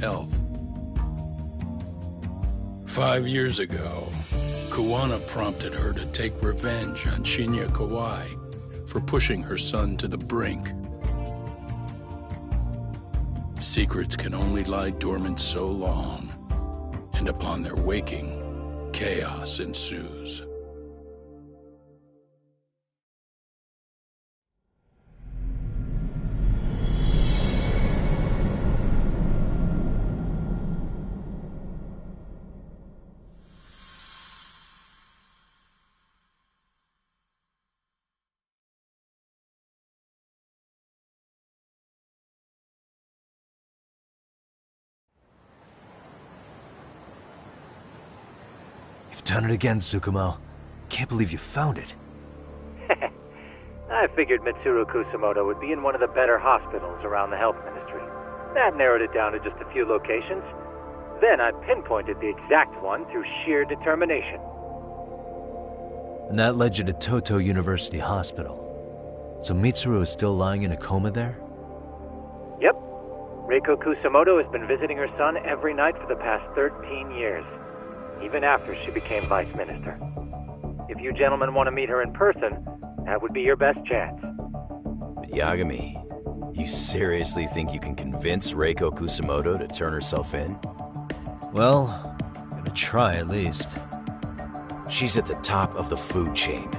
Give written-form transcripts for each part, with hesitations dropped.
health. 5 years ago, Kuwana prompted her to take revenge on Shinya Kawai for pushing her son to the brink. Secrets can only lie dormant so long, and upon their waking, chaos ensues. You've done it again, Tsukumo. Can't believe you found it. I figured Mitsuru Kusamoto would be in one of the better hospitals around the health ministry. That narrowed it down to just a few locations. Then I pinpointed the exact one through sheer determination. And that led you to Toto University Hospital. So Mitsuru is still lying in a coma there? Yep. Reiko Kusamoto has been visiting her son every night for the past 13 years. Even after she became vice minister. If you gentlemen want to meet her in person, that would be your best chance. But Yagami, you seriously think you can convince Reiko Kusamoto to turn herself in? Well, I'm gonna try at least. She's at the top of the food chain.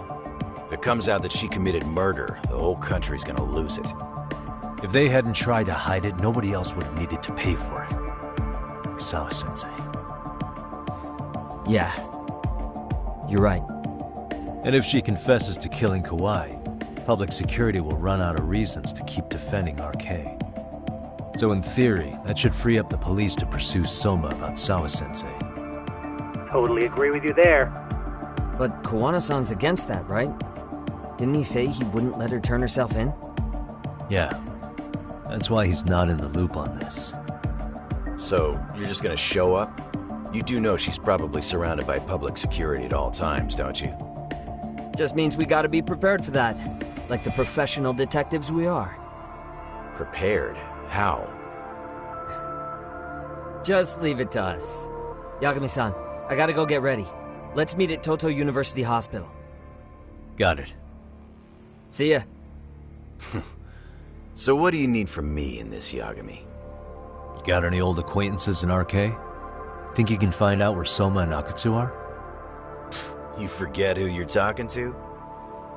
If it comes out that she committed murder, the whole country's gonna lose it. If they hadn't tried to hide it, nobody else would have needed to pay for it. Like Sawa-sensei. Yeah, you're right. And if she confesses to killing Kawai, public security will run out of reasons to keep defending RK. So in theory, that should free up the police to pursue Soma about Sawa-sensei. Totally agree with you there. But Kawana-san's against that, right? Didn't he say he wouldn't let her turn herself in? Yeah. That's why he's not in the loop on this. So, you're just gonna show up? You do know she's probably surrounded by public security at all times, don't you? Just means we gotta be prepared for that. Like the professional detectives we are. Prepared? How? Just leave it to us. Yagami-san, I gotta go get ready. Let's meet at Toto University Hospital. Got it. See ya. So what do you need from me in this, Yagami? You got any old acquaintances in RK? Think you can find out where Soma and Akutsu are? You forget who you're talking to?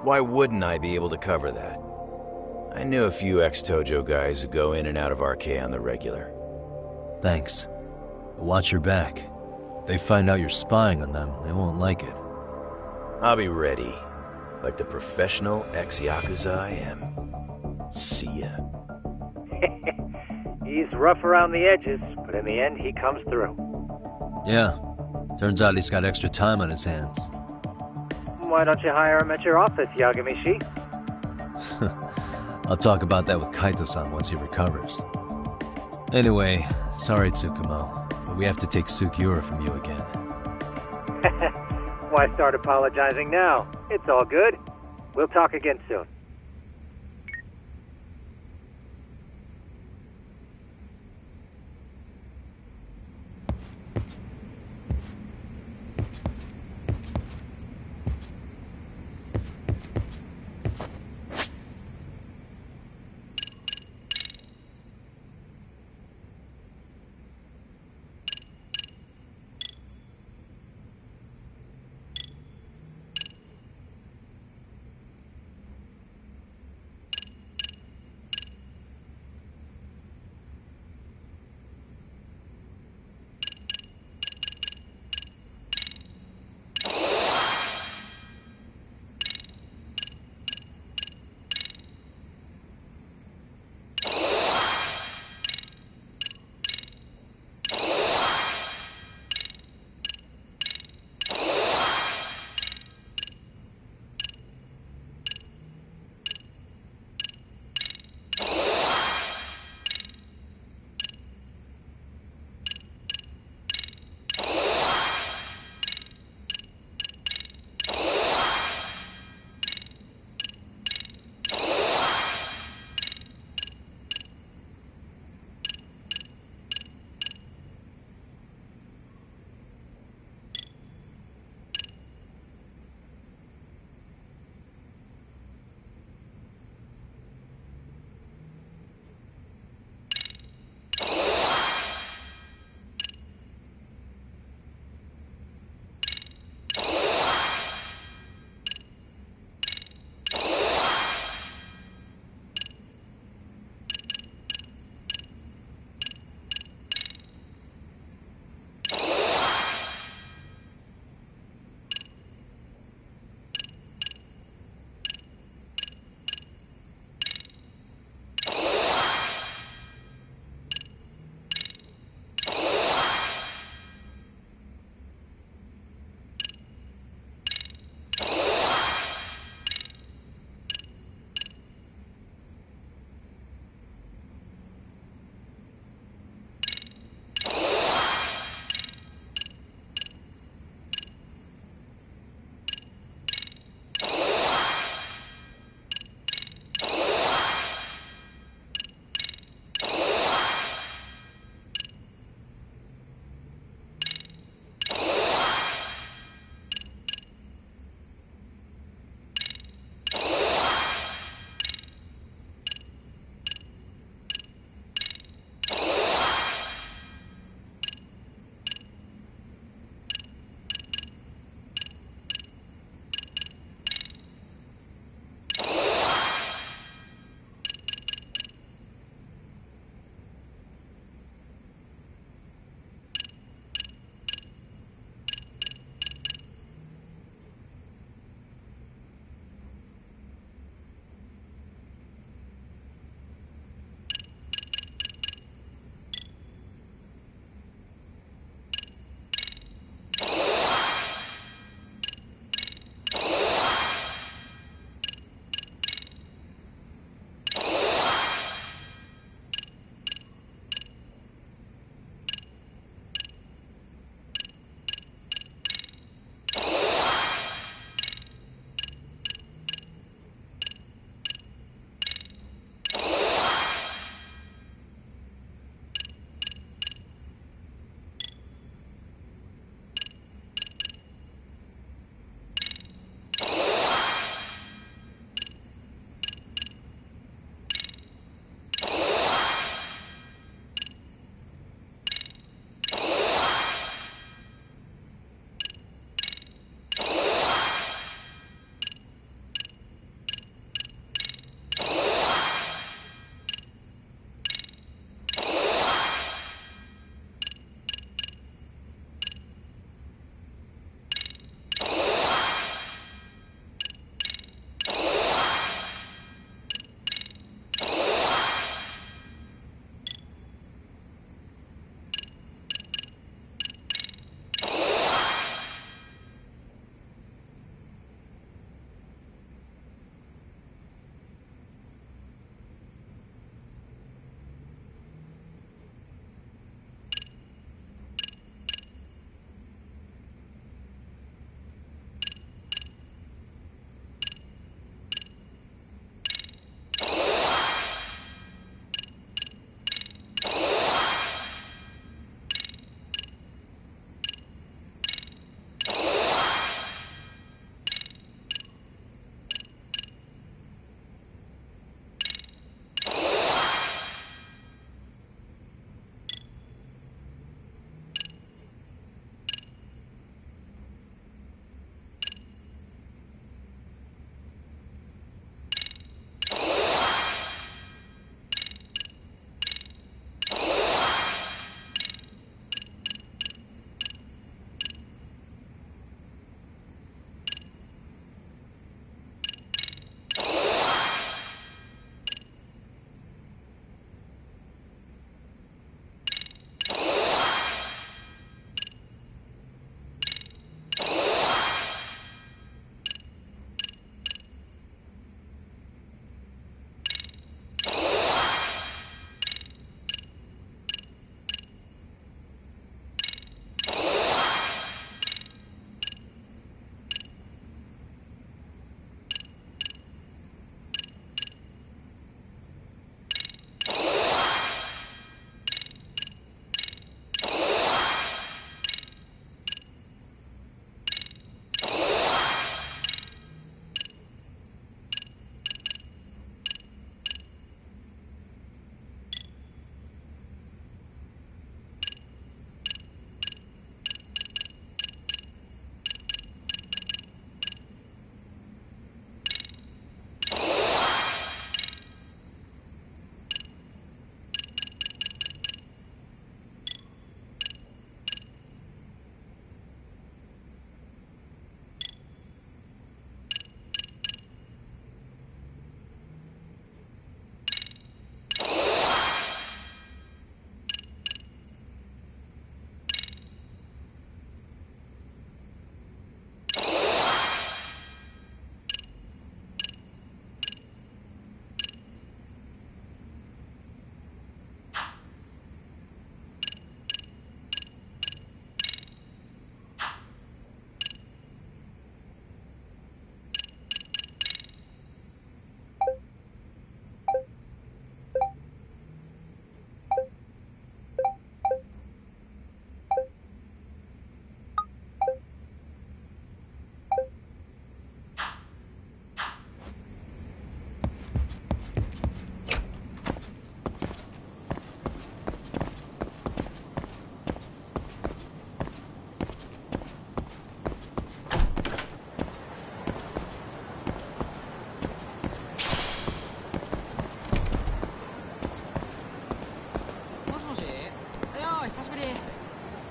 Why wouldn't I be able to cover that? I knew a few ex-Tojo guys who go in and out of RK on the regular. Thanks. But watch your back. If they find out you're spying on them, they won't like it. I'll be ready, like the professional ex-Yakuza I am. See ya. He's rough around the edges, but in the end he comes through. Yeah. Turns out he's got extra time on his hands. Why don't you hire him at your office, Yagami-shi? I'll talk about that with Kaito-san once he recovers. Anyway, sorry Tsukumo, but we have to take Sugiura from you again. Why start apologizing now? It's all good. We'll talk again soon.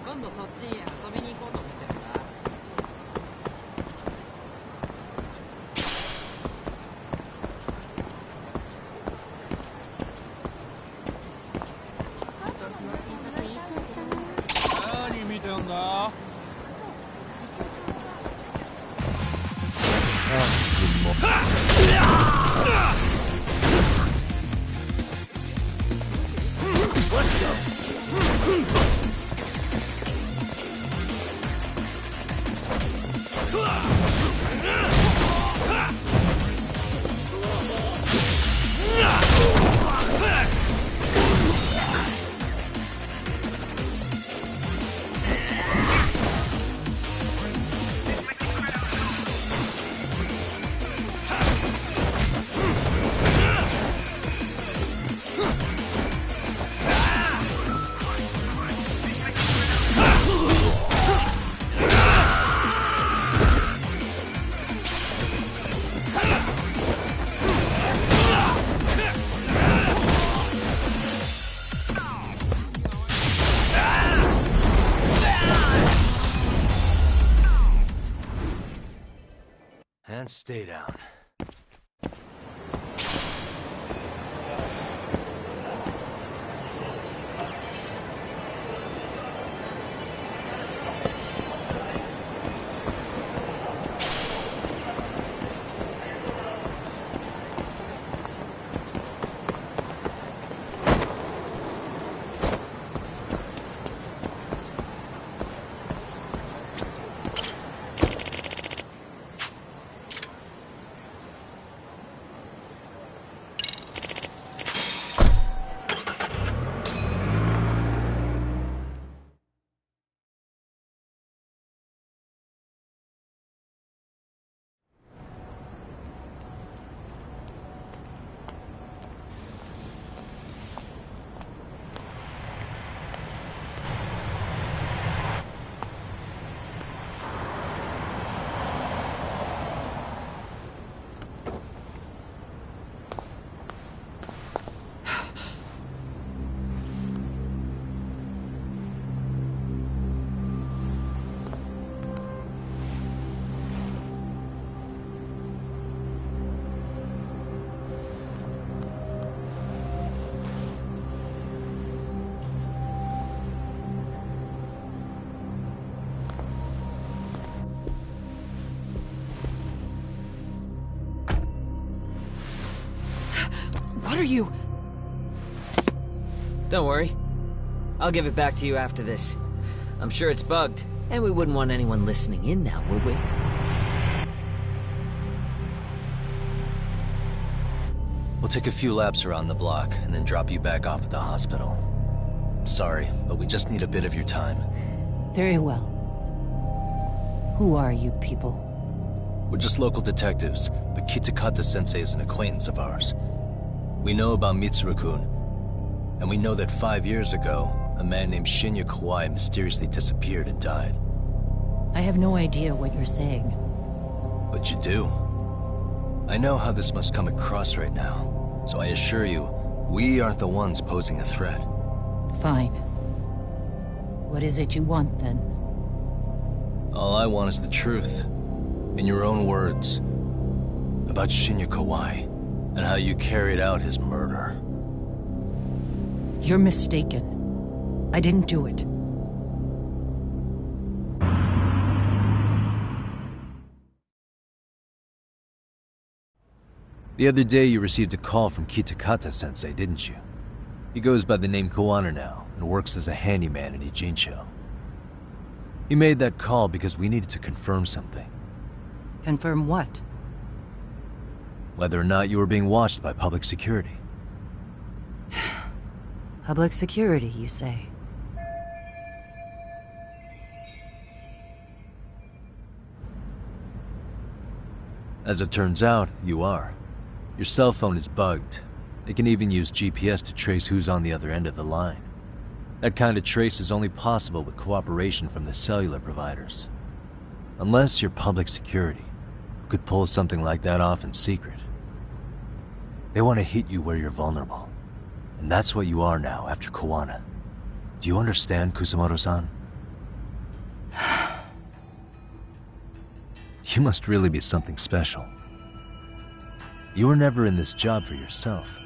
今度そっち遊びに行こうと思ってるんだ。今年の新作いい感じだな。何見てんだ？And stay down. What are you? Don't worry. I'll give it back to you after this. I'm sure it's bugged, and we wouldn't want anyone listening in now, would we? We'll take a few laps around the block, and then drop you back off at the hospital. Sorry, but we just need a bit of your time. Very well. Who are you people? We're just local detectives, but Kitakata-sensei is an acquaintance of ours. We know about Mitsuru-kun, and we know that 5 years ago, a man named Shinya Kawai mysteriously disappeared and died. I have no idea what you're saying. But you do. I know how this must come across right now, so I assure you, we aren't the ones posing a threat. Fine. What is it you want, then? All I want is the truth. In your own words. About Shinya Kawai, and how you carried out his murder. You're mistaken. I didn't do it. The other day you received a call from Kitakata-sensei, didn't you? He goes by the name Koano now, and works as a handyman in Ijincho. He made that call because we needed to confirm something. Confirm what? Whether or not you were being watched by public security. Public security, you say? As it turns out, you are. Your cell phone is bugged. It can even use GPS to trace who's on the other end of the line. That kind of trace is only possible with cooperation from the cellular providers. Unless you're public security, who could pull something like that off in secret. They want to hit you where you're vulnerable. And that's what you are now after Koano. Do you understand, Kusumoto-san? You must really be something special. You were never in this job for yourself.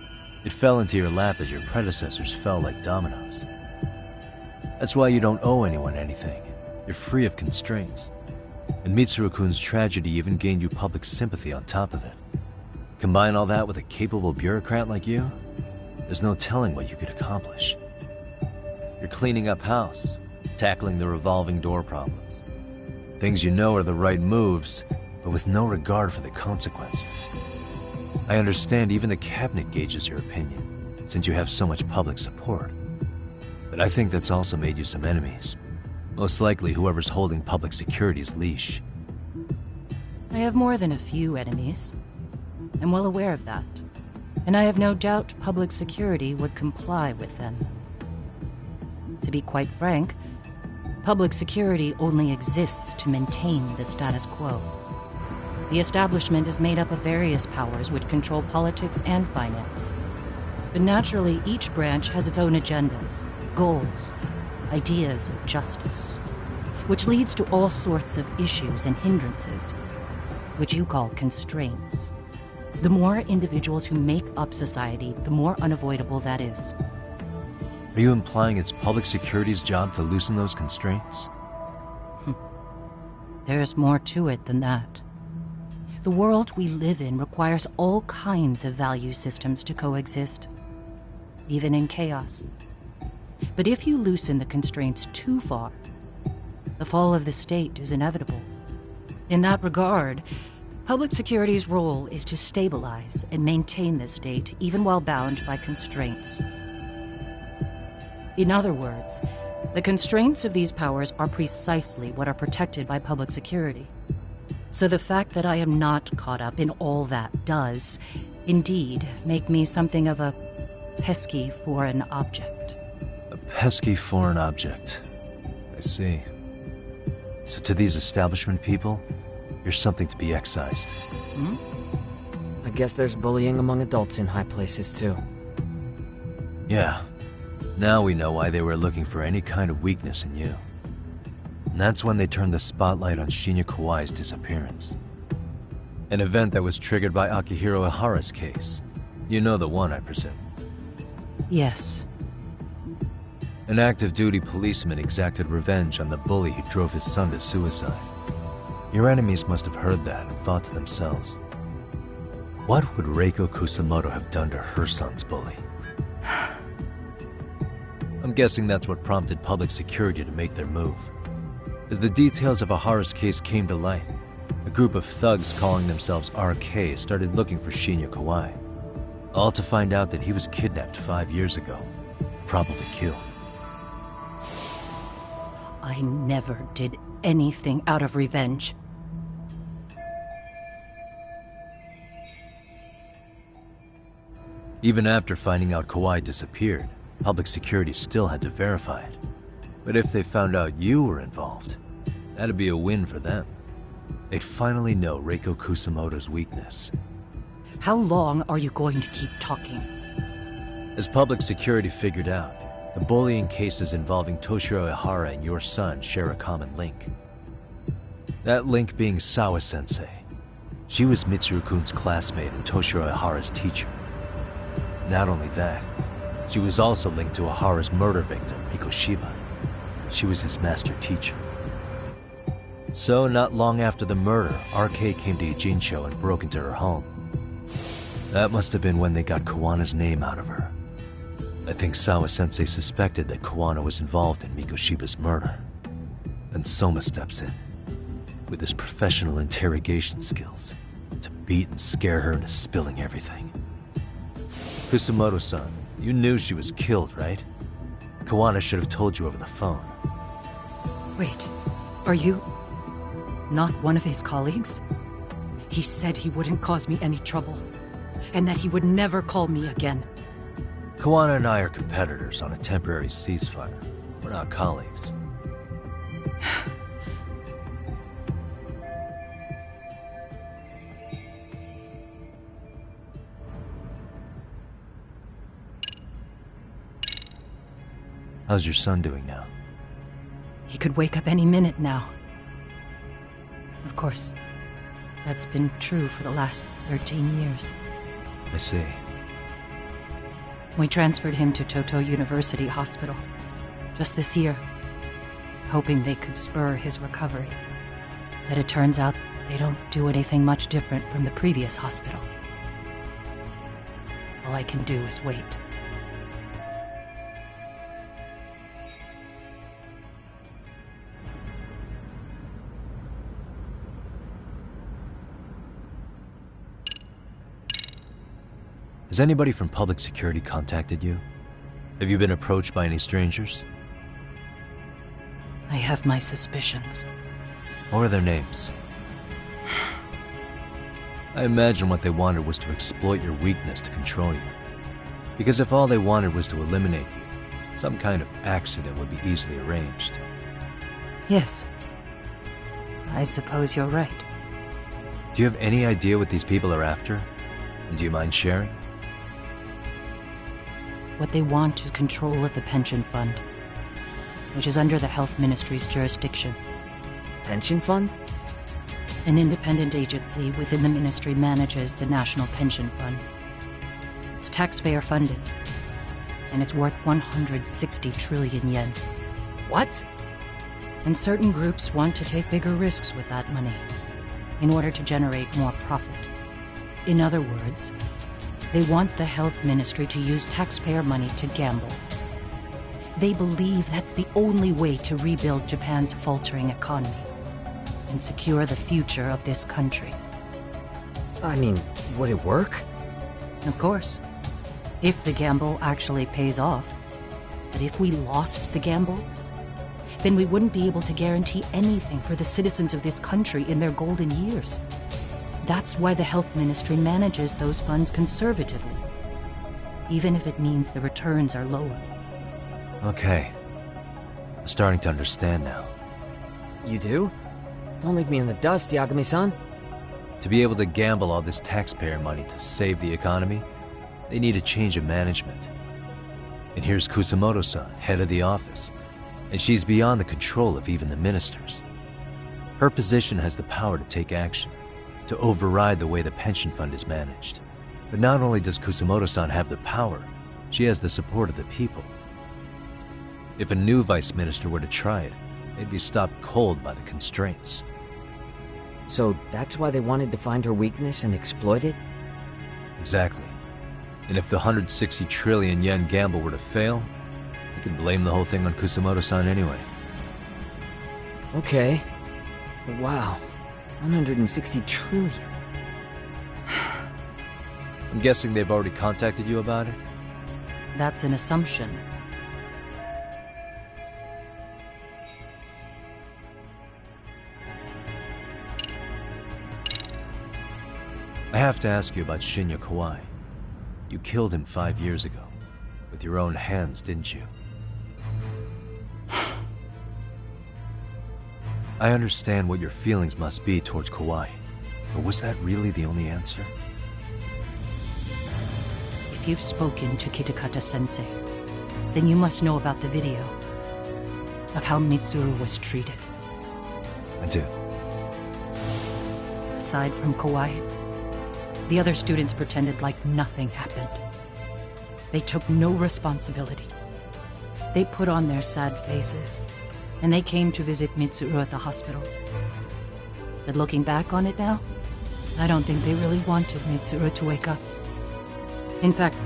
It fell into your lap as your predecessors fell like dominoes. That's why you don't owe anyone anything. You're free of constraints. And Mitsuru-kun's tragedy even gained you public sympathy on top of it. Combine all that with a capable bureaucrat like you, there's no telling what you could accomplish. You're cleaning up house, tackling the revolving door problems. Things you know are the right moves, but with no regard for the consequences. I understand even the cabinet gauges your opinion, since you have so much public support. But I think that's also made you some enemies. Most likely whoever's holding public security's leash. I have more than a few enemies. I'm well aware of that. And I have no doubt public security would comply with them. To be quite frank, public security only exists to maintain the status quo. The establishment is made up of various powers which control politics and finance. But naturally, each branch has its own agendas, goals, ideas of justice, which leads to all sorts of issues and hindrances, which you call constraints. The more individuals who make up society, the more unavoidable that is. Are you implying it's public security's job to loosen those constraints? There's more to it than that. The world we live in requires all kinds of value systems to coexist, even in chaos. But if you loosen the constraints too far, the fall of the state is inevitable. In that regard, public security's role is to stabilize and maintain the state, even while bound by constraints. In other words, the constraints of these powers are precisely what are protected by public security. So the fact that I am not caught up in all that does, indeed, make me something of a pesky foreign object. A pesky foreign object. I see. So to these establishment people, you're something to be excised. I guess there's bullying among adults in high places too. Yeah. Now we know why they were looking for any kind of weakness in you. And that's when they turned the spotlight on Shinya Kawai's disappearance. An event that was triggered by Akihiro Ihara's case. You know the one, I presume. Yes. An active-duty policeman exacted revenge on the bully who drove his son to suicide. Your enemies must have heard that and thought to themselves, what would Reiko Kusumoto have done to her son's bully? I'm guessing that's what prompted public security to make their move. As the details of Ihara's case came to light, a group of thugs calling themselves RK started looking for Shinya Kawai. All to find out that he was kidnapped 5 years ago, probably killed. I never did anything out of revenge. Even after finding out Kawai disappeared, public security still had to verify it. But if they found out you were involved, that'd be a win for them. They'd finally know Reiko Kusumoto's weakness. How long are you going to keep talking? As public security figured out, the bullying cases involving Toshiro Ihara and your son share a common link. That link being Sawa-sensei. She was Mitsuru-kun's classmate and Toshiro Ihara's teacher. Not only that, she was also linked to Ihara's murder victim, Mikoshiba. She was his master teacher. So, not long after the murder, RK came to Ijincho and broke into her home. That must have been when they got Kawana's name out of her. I think Sawa-sensei suspected that Kawana was involved in Mikoshiba's murder. Then Soma steps in, with his professional interrogation skills, to beat and scare her into spilling everything. Kusumoto-san, you knew she was killed, right? Kawana should have told you over the phone. Wait, are you not one of his colleagues? He said he wouldn't cause me any trouble, and that he would never call me again. Kawana and I are competitors on a temporary ceasefire. We're not colleagues. How's your son doing now? He could wake up any minute now. Of course, that's been true for the last 13 years. I see. We transferred him to Toto University Hospital just this year, hoping they could spur his recovery. But it turns out they don't do anything much different from the previous hospital. All I can do is wait. Has anybody from public security contacted you? Have you been approached by any strangers? I have my suspicions. What are their names? I imagine what they wanted was to exploit your weakness to control you. Because if all they wanted was to eliminate you, some kind of accident would be easily arranged. Yes. I suppose you're right. Do you have any idea what these people are after? And do you mind sharing? What they want is control of the pension fund, which is under the Health Ministry's jurisdiction. Pension fund? An independent agency within the ministry manages the National Pension Fund. It's taxpayer funded, and it's worth 160 trillion yen. What? And certain groups want to take bigger risks with that money in order to generate more profit. In other words, they want the health ministry to use taxpayer money to gamble. They believe that's the only way to rebuild Japan's faltering economy and secure the future of this country. I mean, would it work? Of course, if the gamble actually pays off. But if we lost the gamble, then we wouldn't be able to guarantee anything for the citizens of this country in their golden years. That's why the health ministry manages those funds conservatively, even if it means the returns are lower. Okay. I'm starting to understand now. You do? Don't leave me in the dust, Yagami-san. To be able to gamble all this taxpayer money to save the economy, they need a change of management. And here's Kusamoto-san, head of the office, and she's beyond the control of even the ministers. Her position has the power to take action, to override the way the pension fund is managed. But not only does Kusamoto-san have the power, she has the support of the people. If a new vice minister were to try it, they'd be stopped cold by the constraints. So that's why they wanted to find her weakness and exploit it? Exactly. And if the 160 trillion yen gamble were to fail, they could blame the whole thing on Kusamoto-san anyway. Okay. But wow. 160 trillion. I'm guessing they've already contacted you about it? That's an assumption. I have to ask you about Shinya Kawai. You killed him 5 years ago. With your own hands, didn't you? I understand what your feelings must be towards Kawai, but was that really the only answer? If you've spoken to Kitakata-sensei, then you must know about the video of how Mitsuru was treated. I do. Aside from Kawai, the other students pretended like nothing happened. They took no responsibility. They put on their sad faces, and they came to visit Mitsuru at the hospital. But looking back on it now, I don't think they really wanted Mitsuru to wake up. In fact,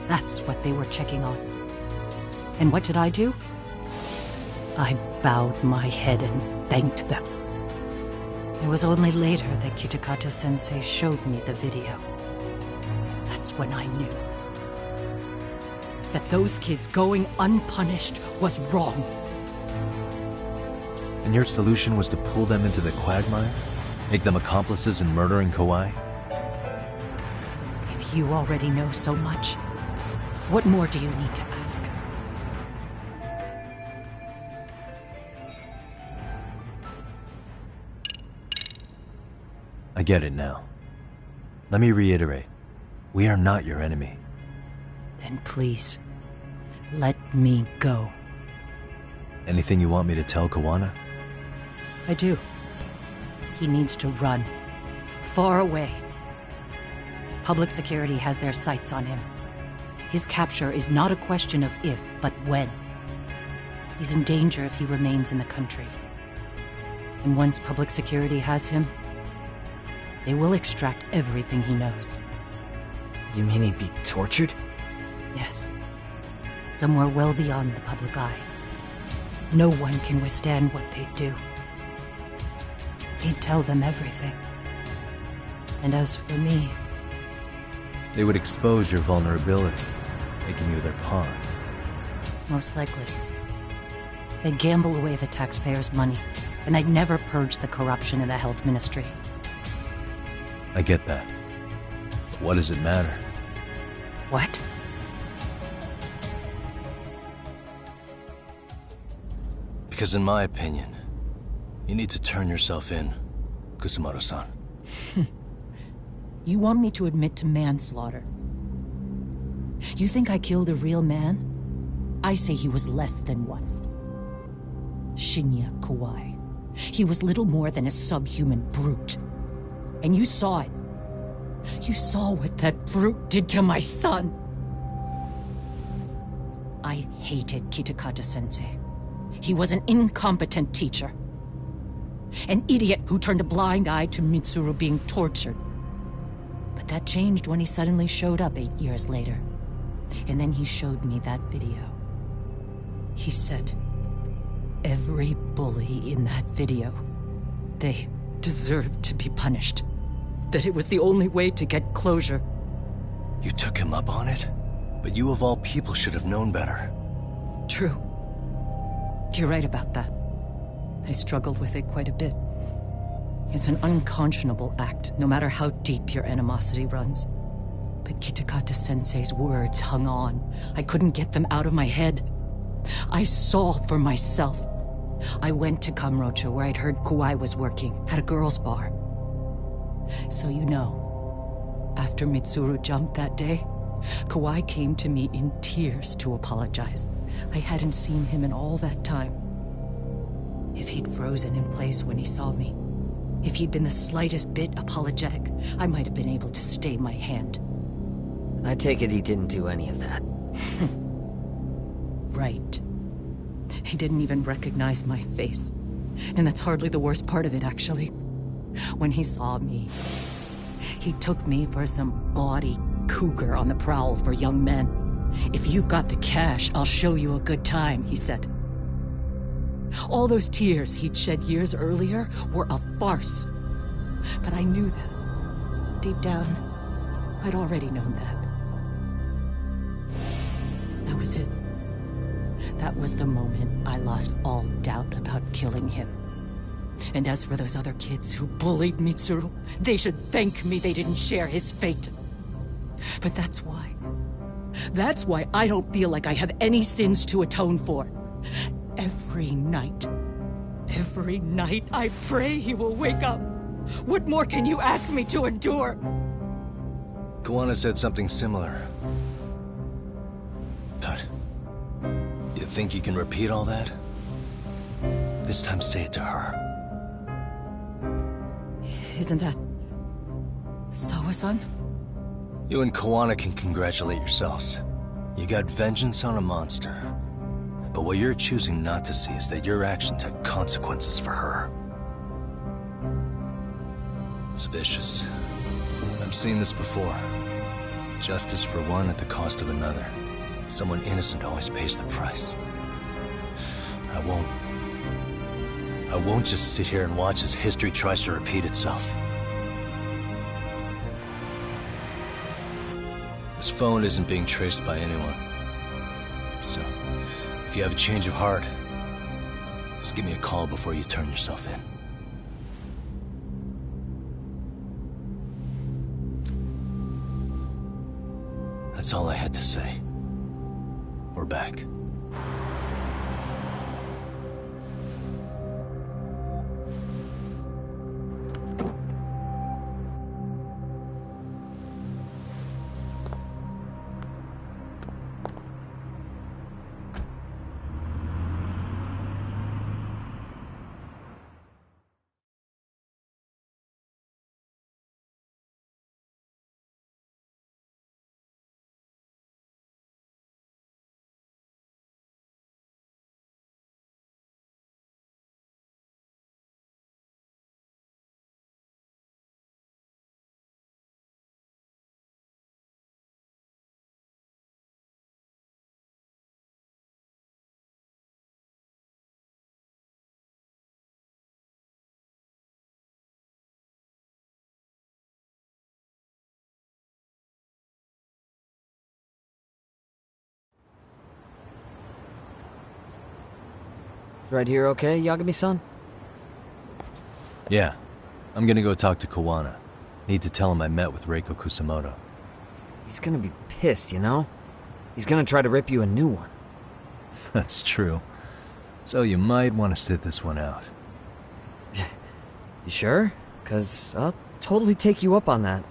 that's what they were checking on. And what did I do? I bowed my head and thanked them. It was only later that Kitakata-sensei showed me the video. That's when I knew that those kids going unpunished was wrong. And your solution was to pull them into the quagmire? Make them accomplices in murdering Kawai? If you already know so much, what more do you need to ask? I get it now. Let me reiterate. We are not your enemy. Then please, let me go. Anything you want me to tell Kawana? I do. He needs to run. Far away. Public security has their sights on him. His capture is not a question of if, but when. He's in danger if he remains in the country. And once public security has him, they will extract everything he knows. You mean he'd be tortured? Yes. Somewhere well beyond the public eye. No one can withstand what they do. He'd tell them everything. And as for me... They would expose your vulnerability, making you their pawn. Most likely. They'd gamble away the taxpayers' money, and I'd never purge the corruption in the health ministry. I get that. But what does it matter? What? Because in my opinion, you need to turn yourself in, Kusumoto-san. You want me to admit to manslaughter? You think I killed a real man? I say he was less than one. Shinya Kawai. He was little more than a subhuman brute. And you saw it. You saw what that brute did to my son. I hated Kitakata-sensei. He was an incompetent teacher. An idiot who turned a blind eye to Mitsuru being tortured. But that changed when he suddenly showed up 8 years later. And then he showed me that video. He said, every bully in that video, they deserved to be punished. That it was the only way to get closure. You took him up on it? But you of all people should have known better. True. You're right about that. I struggled with it quite a bit. It's an unconscionable act, no matter how deep your animosity runs. But Kitakata-sensei's words hung on. I couldn't get them out of my head. I saw for myself. I went to Kamurocho, where I'd heard Kawai was working, at a girls' bar. So you know, after Mitsuru jumped that day, Kawai came to me in tears to apologize. I hadn't seen him in all that time. If he'd frozen in place when he saw me, if he'd been the slightest bit apologetic, I might have been able to stay my hand. I take it he didn't do any of that. Right. He didn't even recognize my face. And that's hardly the worst part of it, actually. When he saw me, he took me for some bawdy cougar on the prowl for young men. If you've got the cash, I'll show you a good time, he said. All those tears he'd shed years earlier were a farce. But I knew that. Deep down, I'd already known that. That was it. That was the moment I lost all doubt about killing him. And as for those other kids who bullied Mitsuru, they should thank me they didn't share his fate. But that's why I don't feel like I have any sins to atone for. Every night I pray he will wake up. What more can you ask me to endure? Kawana said something similar. But you think you can repeat all that? This time say it to her. Isn't that... Sawa-san? You and Kawana can congratulate yourselves. You got vengeance on a monster. But what you're choosing not to see is that your actions had consequences for her. It's vicious. I've seen this before. Justice for one at the cost of another. Someone innocent always pays the price. I won't just sit here and watch as history tries to repeat itself. This phone isn't being traced by anyone. So, if you have a change of heart, just give me a call before you turn yourself in. That's all I had to say. We're back. Right here okay, Yagami-san? Yeah. I'm gonna go talk to Kawana. Need to tell him I met with Reiko Kusamoto. He's gonna be pissed, you know? He's gonna try to rip you a new one. That's true. So you might want to sit this one out. You sure? 'Cause I'll totally take you up on that.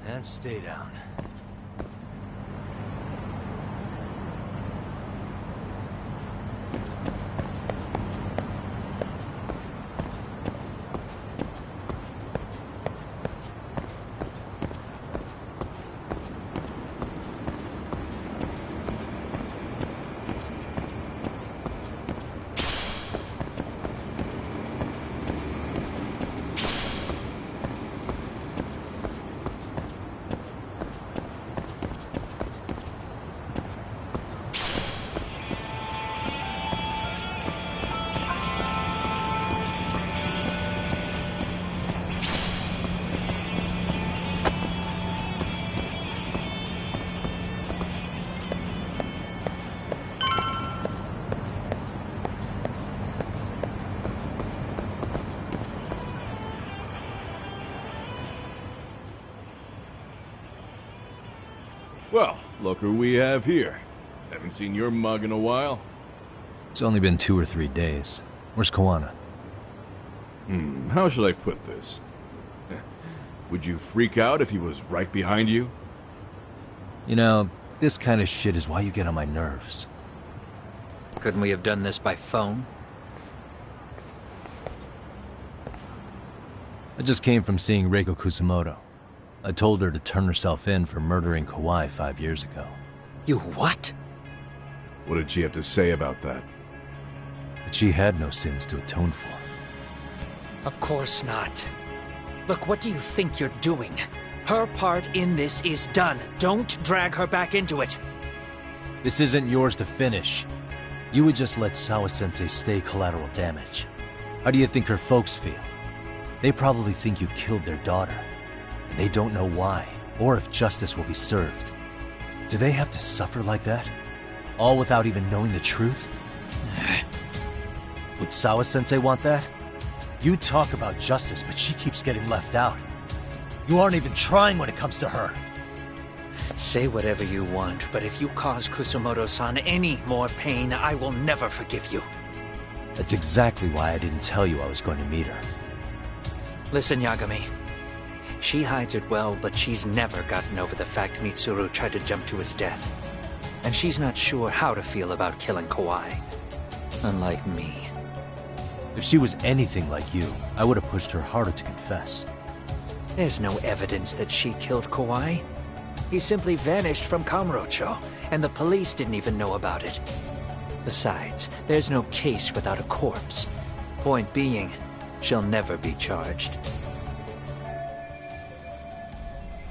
And stay down. Well, look who we have here. Haven't seen your mug in a while. It's only been 2 or 3 days. Where's Kawana? How should I put this? Would you freak out if he was right behind you? You know, this kind of shit is why you get on my nerves. Couldn't we have done this by phone? I just came from seeing Reiko Kusamoto. I told her to turn herself in for murdering Kawai 5 years ago. You what? What did she have to say about that? That she had no sins to atone for. Of course not. Look, what do you think you're doing? Her part in this is done. Don't drag her back into it. This isn't yours to finish. You would just let Sawa-sensei stay collateral damage. How do you think her folks feel? They probably think you killed their daughter. And they don't know why, or if justice will be served. Do they have to suffer like that? All without even knowing the truth? Would Sawa-sensei want that? You talk about justice, but she keeps getting left out. You aren't even trying when it comes to her. Say whatever you want, but if you cause Kusumoto-san any more pain, I will never forgive you. That's exactly why I didn't tell you I was going to meet her. Listen, Yagami. She hides it well, but she's never gotten over the fact Mitsuru tried to jump to his death. And she's not sure how to feel about killing Kawai. Unlike me. If she was anything like you, I would have pushed her harder to confess. There's no evidence that she killed Kawai. He simply vanished from Kamurocho, and the police didn't even know about it. Besides, there's no case without a corpse. Point being, she'll never be charged.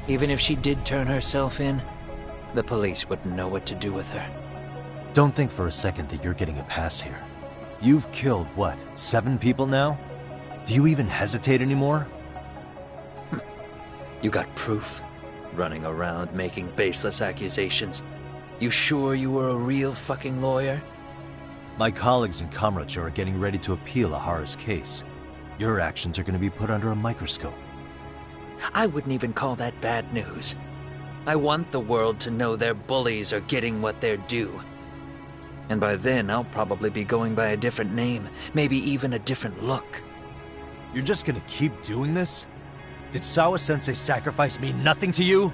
Even if she did turn herself in, the police wouldn't know what to do with her. Don't think for a second that you're getting a pass here. You've killed, what, 7 people now? Do you even hesitate anymore? You got proof? Running around making baseless accusations. You sure you were a real fucking lawyer? My colleagues in Kamurocho are getting ready to appeal Ahara's case. Your actions are going to be put under a microscope. I wouldn't even call that bad news. I want the world to know their bullies are getting what they're due. And by then, I'll probably be going by a different name, maybe even a different look. You're just gonna keep doing this? Did Sawa-sensei sacrifice mean nothing to you?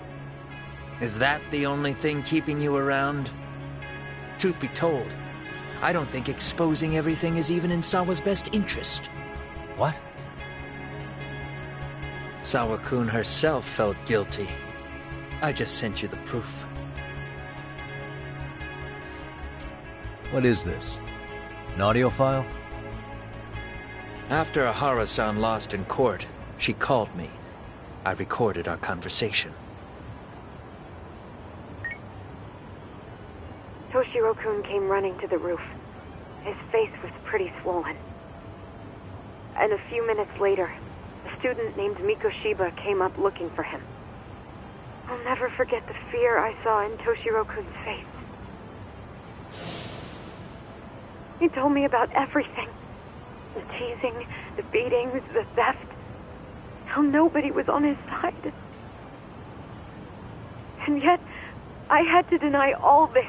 Is that the only thing keeping you around? Truth be told, I don't think exposing everything is even in Sawa's best interest. What? Sawa-kun herself felt guilty. I just sent you the proof. What is this? An audio file? After Ahara-san lost in court, she called me. I recorded our conversation. Toshiro-kun came running to the roof. His face was pretty swollen. And a few minutes later, a student named Mikoshiba came up looking for him. I'll never forget the fear I saw in Toshiro-kun's face. He told me about everything. The teasing, the beatings, the theft. How nobody was on his side. And yet, I had to deny all this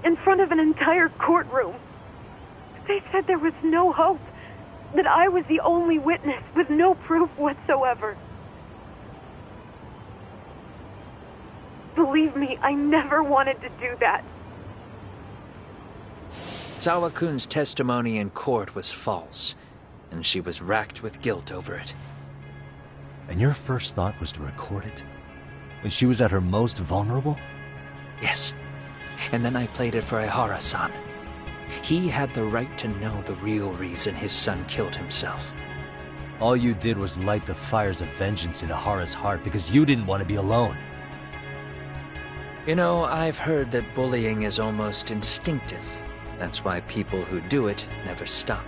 in front of an entire courtroom. They said there was no hope, that I was the only witness with no proof whatsoever. Believe me, I never wanted to do that. Sawa-kun's testimony in court was false, and she was racked with guilt over it. And your first thought was to record it? When she was at her most vulnerable? Yes. And then I played it for Ihara-san. He had the right to know the real reason his son killed himself. All you did was light the fires of vengeance in Ahara's heart because you didn't want to be alone. You know, I've heard that bullying is almost instinctive. That's why people who do it never stop.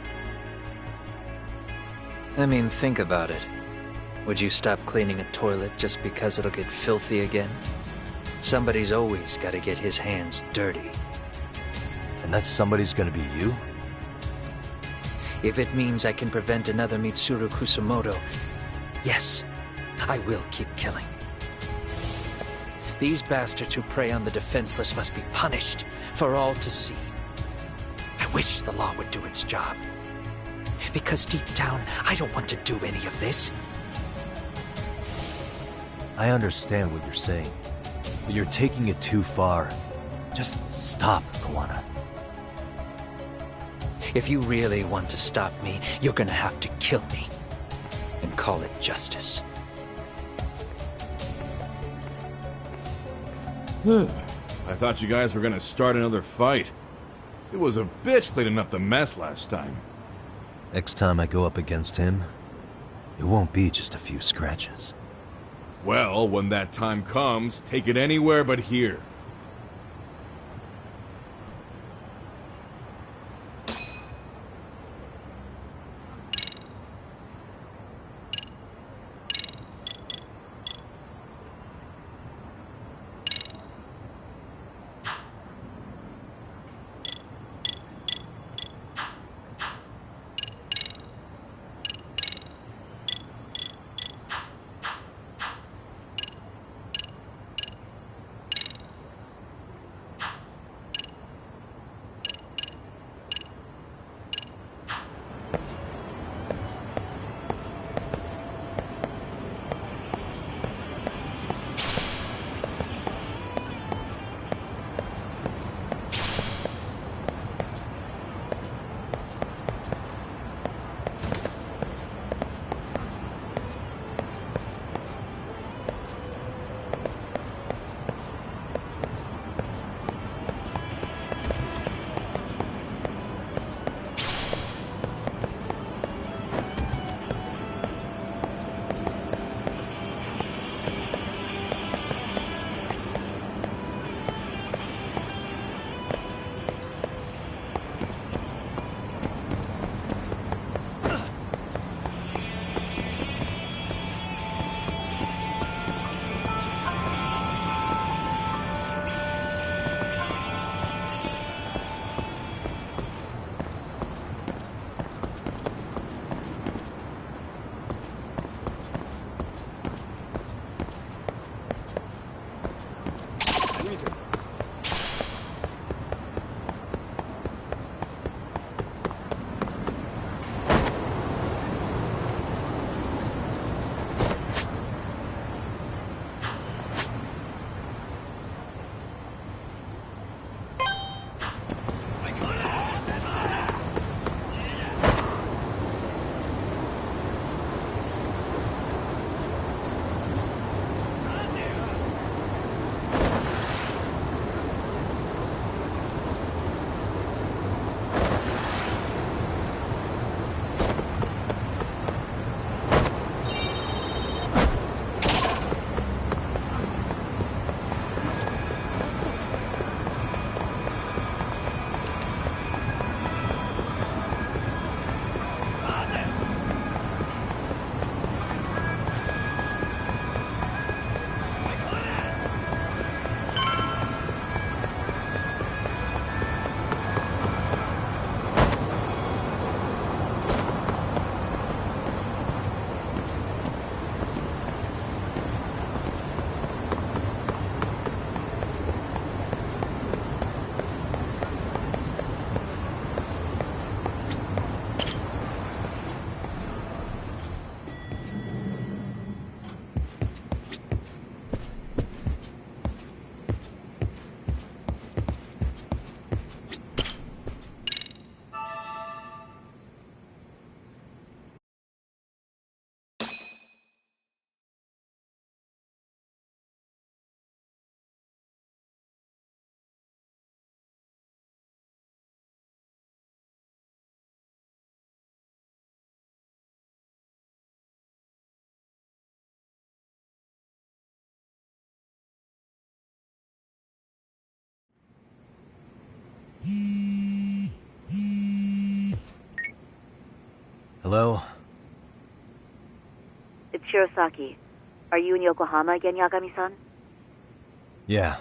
I mean, think about it. Would you stop cleaning a toilet just because it'll get filthy again? Somebody's always got to get his hands dirty. And that somebody's gonna be you? If it means I can prevent another Mitsuru Kusumoto, yes, I will keep killing. These bastards who prey on the defenseless must be punished for all to see. I wish the law would do its job. Because deep down, I don't want to do any of this. I understand what you're saying, but you're taking it too far. Just stop, Kawana. If you really want to stop me, you're gonna have to kill me. And call it justice. I thought you guys were gonna start another fight. It was a bitch cleaning up the mess last time. Next time I go up against him, it won't be just a few scratches. Well, when that time comes, take it anywhere but here. Hello? It's Shirosaki. Are you in Yokohama again, Yagami-san? Yeah.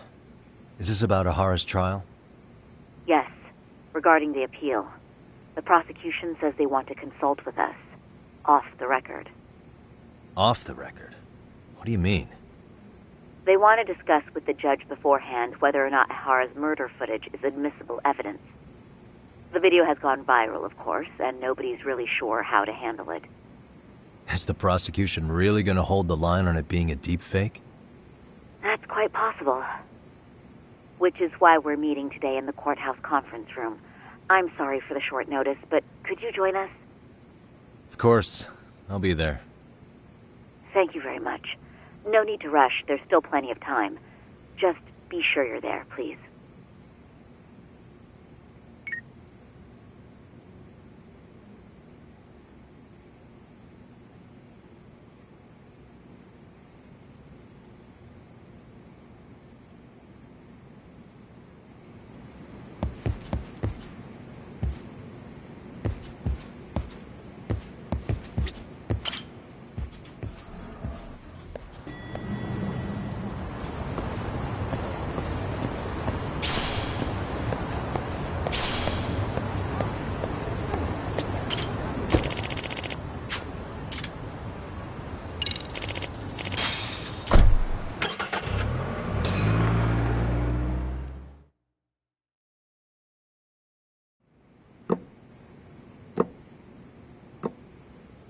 Is this about Ahara's trial? Yes. Regarding the appeal. The prosecution says they want to consult with us. Off the record. Off the record? What do you mean? They want to discuss with the judge beforehand whether or not Ahara's murder footage is admissible evidence. The video has gone viral, of course, and nobody's really sure how to handle it. Is the prosecution really gonna hold the line on it being a deepfake? That's quite possible. Which is why we're meeting today in the courthouse conference room. I'm sorry for the short notice, but could you join us? Of course. I'll be there. Thank you very much. No need to rush. There's still plenty of time. Just be sure you're there, please.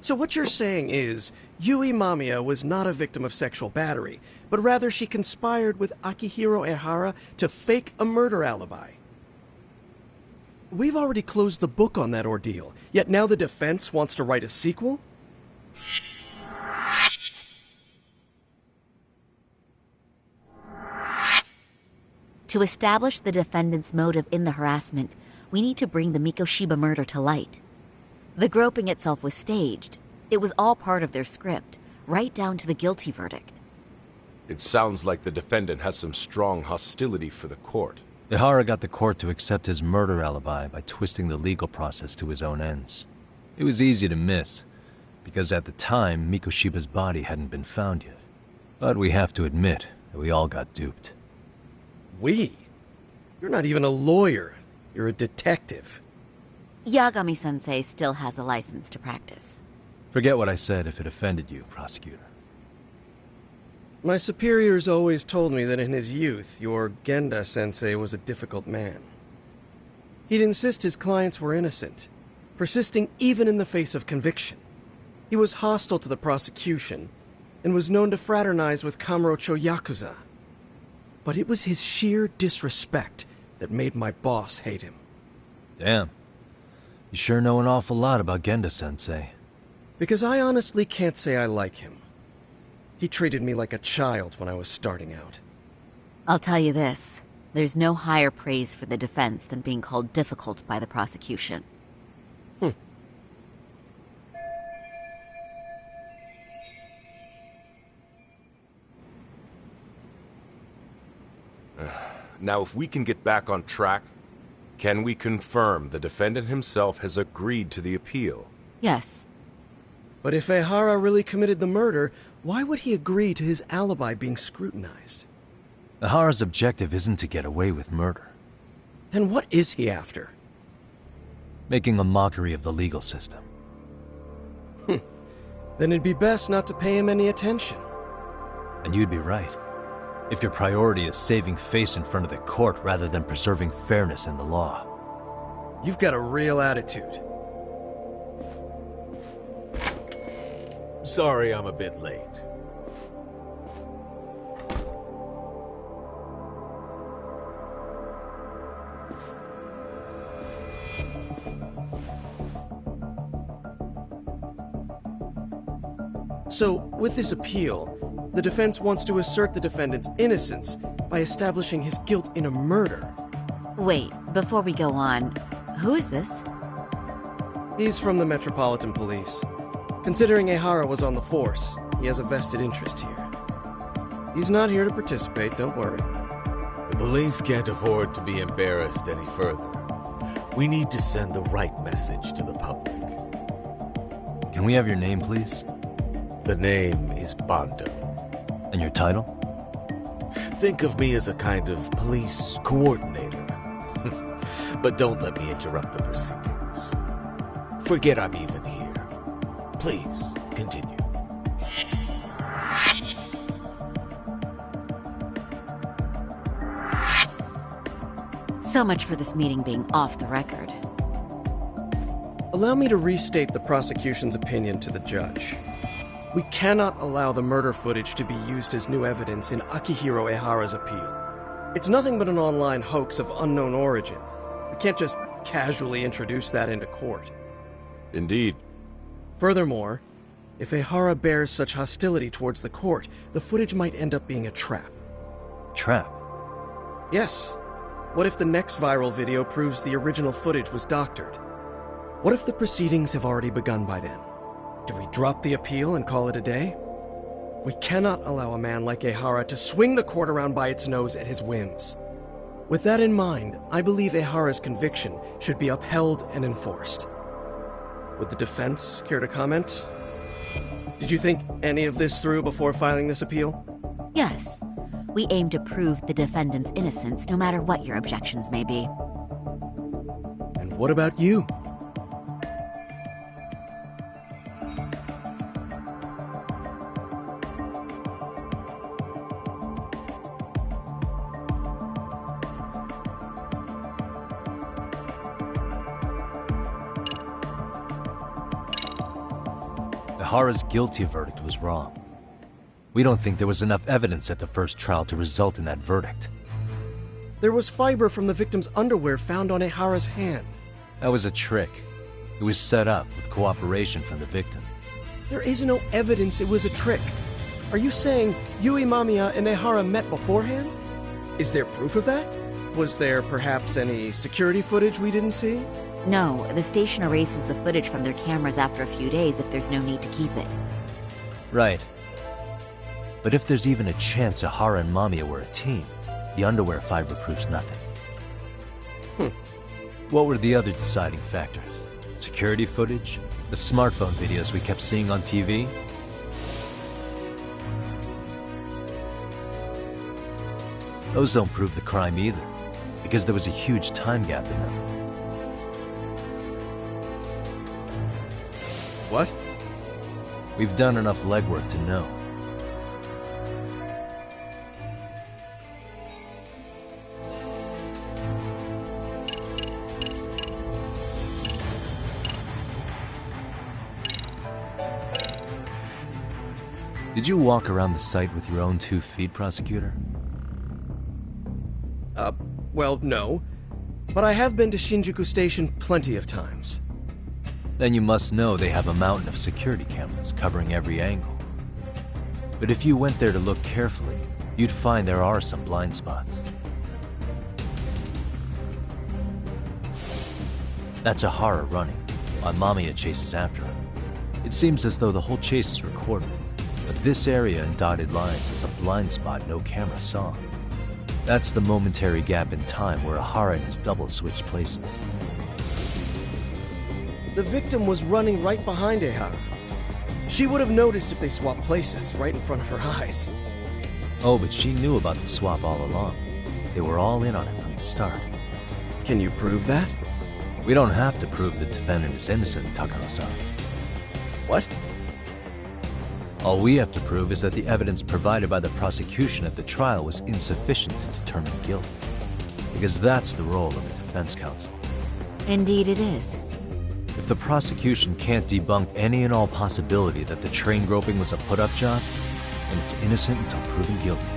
So what you're saying is, Yui Mamiya was not a victim of sexual battery, but rather she conspired with Akihiro Ehara to fake a murder alibi. We've already closed the book on that ordeal, yet now the defense wants to write a sequel? To establish the defendant's motive in the harassment, we need to bring the Mikoshiba murder to light. The groping itself was staged. It was all part of their script, right down to the guilty verdict. It sounds like the defendant has some strong hostility for the court. Ehara got the court to accept his murder alibi by twisting the legal process to his own ends. It was easy to miss, because at the time, Mikoshiba's body hadn't been found yet. But we have to admit that we all got duped. We? You're not even a lawyer. You're a detective. Yagami-sensei still has a license to practice. Forget what I said if it offended you, prosecutor. My superiors always told me that in his youth, your Genda-sensei was a difficult man. He'd insist his clients were innocent, persisting even in the face of conviction. He was hostile to the prosecution, and was known to fraternize with Kamurocho Yakuza. But it was his sheer disrespect that made my boss hate him. Damn. You sure know an awful lot about Genda-sensei. Because I honestly can't say I like him. He treated me like a child when I was starting out. I'll tell you this. There's no higher praise for the defense than being called difficult by the prosecution. Now, if we can get back on track, can we confirm the defendant himself has agreed to the appeal? Yes. But if Ehara really committed the murder, why would he agree to his alibi being scrutinized? Ehara's objective isn't to get away with murder. Then what is he after? Making a mockery of the legal system. Then it'd be best not to pay him any attention. And you'd be right. If your priority is saving face in front of the court rather than preserving fairness in the law. You've got a real attitude. Sorry I'm a bit late. So, with this appeal, the defense wants to assert the defendant's innocence by establishing his guilt in a murder. Wait, before we go on, who is this? He's from the Metropolitan Police. Considering Ehara was on the force, he has a vested interest here. He's not here to participate, don't worry. The police can't afford to be embarrassed any further. We need to send the right message to the public. Can we have your name, please? The name is Bando. And your title? Think of me as a kind of police coordinator. But don't let me interrupt the proceedings. Forget I'm even here. Please, continue. So much for this meeting being off the record. Allow me to restate the prosecution's opinion to the judge. We cannot allow the murder footage to be used as new evidence in Akihiro Ehara's appeal. It's nothing but an online hoax of unknown origin. We can't just casually introduce that into court. Indeed. Furthermore, if Ehara bears such hostility towards the court, the footage might end up being a trap. Trap? Yes. What if the next viral video proves the original footage was doctored? What if the proceedings have already begun by then? Do we drop the appeal and call it a day? We cannot allow a man like Ehara to swing the court around by its nose at his whims. With that in mind, I believe Ehara's conviction should be upheld and enforced. Would the defense care to comment? Did you think any of this through before filing this appeal? Yes. We aim to prove the defendant's innocence no matter what your objections may be. And what about you? Ehara's guilty verdict was wrong. We don't think there was enough evidence at the first trial to result in that verdict. There was fiber from the victim's underwear found on Ehara's hand. That was a trick. It was set up with cooperation from the victim. There is no evidence it was a trick. Are you saying Yui Mamiya and Ehara met beforehand? Is there proof of that? Was there perhaps any security footage we didn't see? No, the station erases the footage from their cameras after a few days if there's no need to keep it. Right. But if there's even a chance Ehara and Mamiya were a team, the underwear fiber proves nothing. What were the other deciding factors? Security footage? The smartphone videos we kept seeing on TV? Those don't prove the crime either, because there was a huge time gap in them. What? We've done enough legwork to know. Did you walk around the site with your own 2 feet, Prosecutor? Well, no. But I have been to Shinjuku Station plenty of times. Then you must know they have a mountain of security cameras covering every angle. But if you went there to look carefully, you'd find there are some blind spots. That's Ahara running, while Mamiya chases after her. It seems as though the whole chase is recorded, but this area in dotted lines is a blind spot no camera saw. That's the momentary gap in time where Ahara and his double switched places. The victim was running right behind Ehara. She would have noticed if they swapped places right in front of her eyes. Oh, but she knew about the swap all along. They were all in on it from the start. Can you prove that? We don't have to prove the defendant is innocent, Takano-san. What? All we have to prove is that the evidence provided by the prosecution at the trial was insufficient to determine guilt. Because that's the role of the defense counsel. Indeed it is. If the prosecution can't debunk any and all possibility that the train groping was a put-up job, then it's innocent until proven guilty.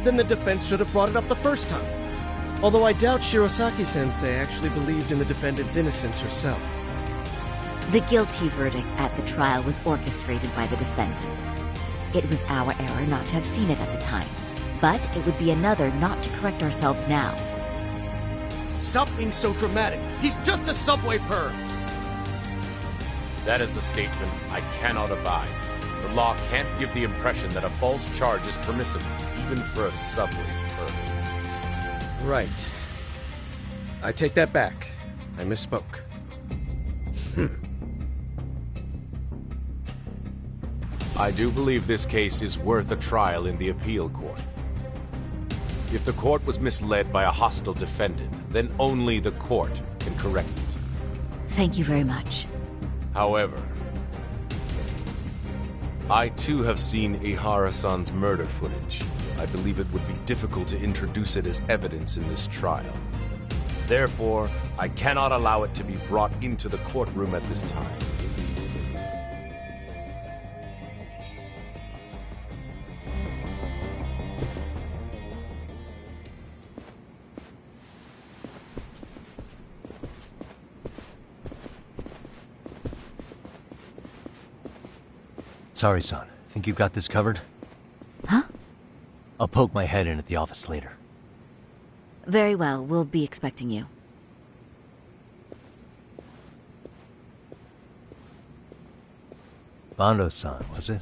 Then the defense should have brought it up the first time. Although I doubt Shirosaki-sensei actually believed in the defendant's innocence herself. The guilty verdict at the trial was orchestrated by the defendant. It was our error not to have seen it at the time, but it would be another not to correct ourselves now. Stop being so dramatic. He's just a subway perv. That is a statement I cannot abide. The law can't give the impression that a false charge is permissible, even for a subway perv. Right. I take that back. I misspoke. I do believe this case is worth a trial in the appeal court. If the court was misled by a hostile defendant, then only the court can correct it. Thank you very much. However, I too have seen Ihara-san's murder footage. I believe it would be difficult to introduce it as evidence in this trial. Therefore, I cannot allow it to be brought into the courtroom at this time. Sorry, son. Think you got this covered? Huh? I'll poke my head in at the office later. Very well, we'll be expecting you. Bando-san, was it?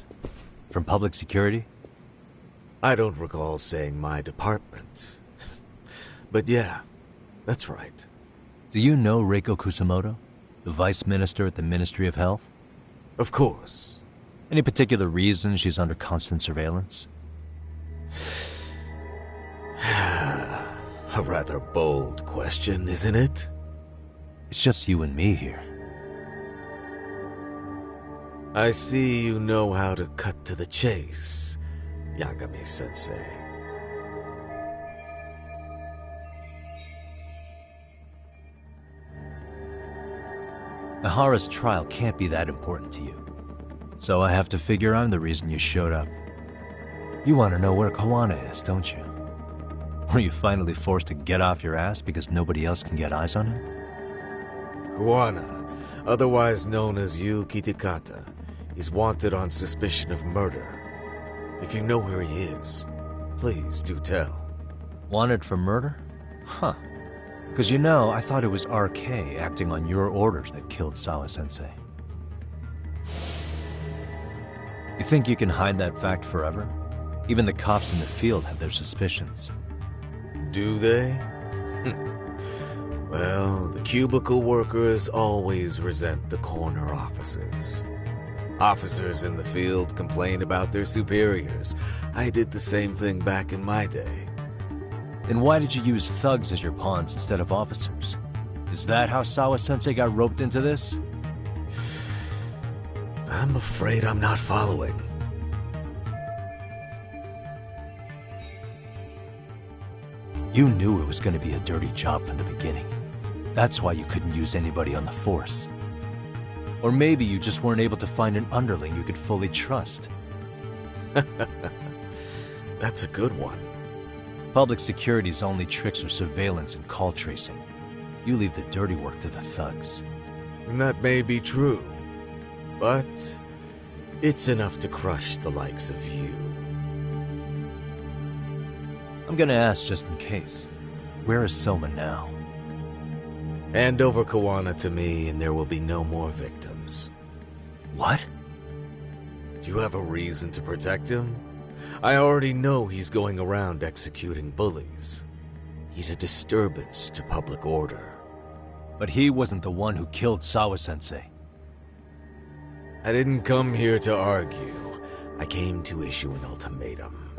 From public security? I don't recall saying my department. But yeah, that's right. Do you know Reiko Kusamoto? The vice minister at the Ministry of Health? Of course. Any particular reason she's under constant surveillance? A rather bold question, isn't it? It's just you and me here. I see you know how to cut to the chase, Yagami-sensei. Ahara's trial can't be that important to you. So I have to figure I'm the reason you showed up. You want to know where Kawana is, don't you? Were you finally forced to get off your ass because nobody else can get eyes on him? Kawana, otherwise known as Yu Kitakata, is wanted on suspicion of murder. If you know where he is, please do tell. Wanted for murder? Huh. Because you know, I thought it was RK acting on your orders that killed Sawa-sensei. You think you can hide that fact forever? Even the cops in the field have their suspicions. Do they? Well, the cubicle workers always resent the corner offices. Officers in the field complain about their superiors. I did the same thing back in my day. Then why did you use thugs as your pawns instead of officers? Is that how Sawa-sensei got roped into this? I'm afraid I'm not following. You knew it was going to be a dirty job from the beginning. That's why you couldn't use anybody on the force. Or maybe you just weren't able to find an underling you could fully trust. That's a good one. Public security's only tricks are surveillance and call tracing. You leave the dirty work to the thugs. And that may be true, but it's enough to crush the likes of you. I'm gonna ask just in case. Where is Soma now? Hand over Kawana to me and there will be no more victims. What? Do you have a reason to protect him? I already know he's going around executing bullies. He's a disturbance to public order. But he wasn't the one who killed Sawa-sensei. I didn't come here to argue. I came to issue an ultimatum.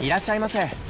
いらっしゃいませ。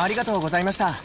ありがとうございました。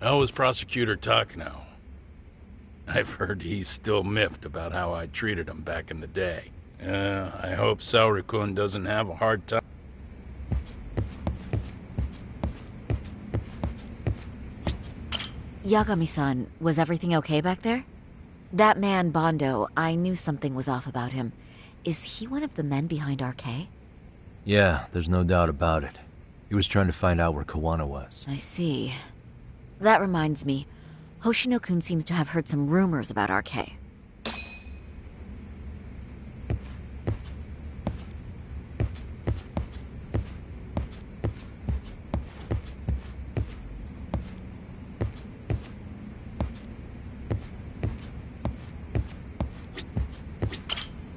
How was Prosecutor Takano? I've heard he's still miffed about how I treated him back in the day. I hope Saori-kun doesn't have a hard time. Yagami-san, was everything okay back there? That man, Bondo, I knew something was off about him. Is he one of the men behind RK? Yeah, there's no doubt about it. He was trying to find out where Kawana was. I see. That reminds me, Hoshino-kun seems to have heard some rumors about RK.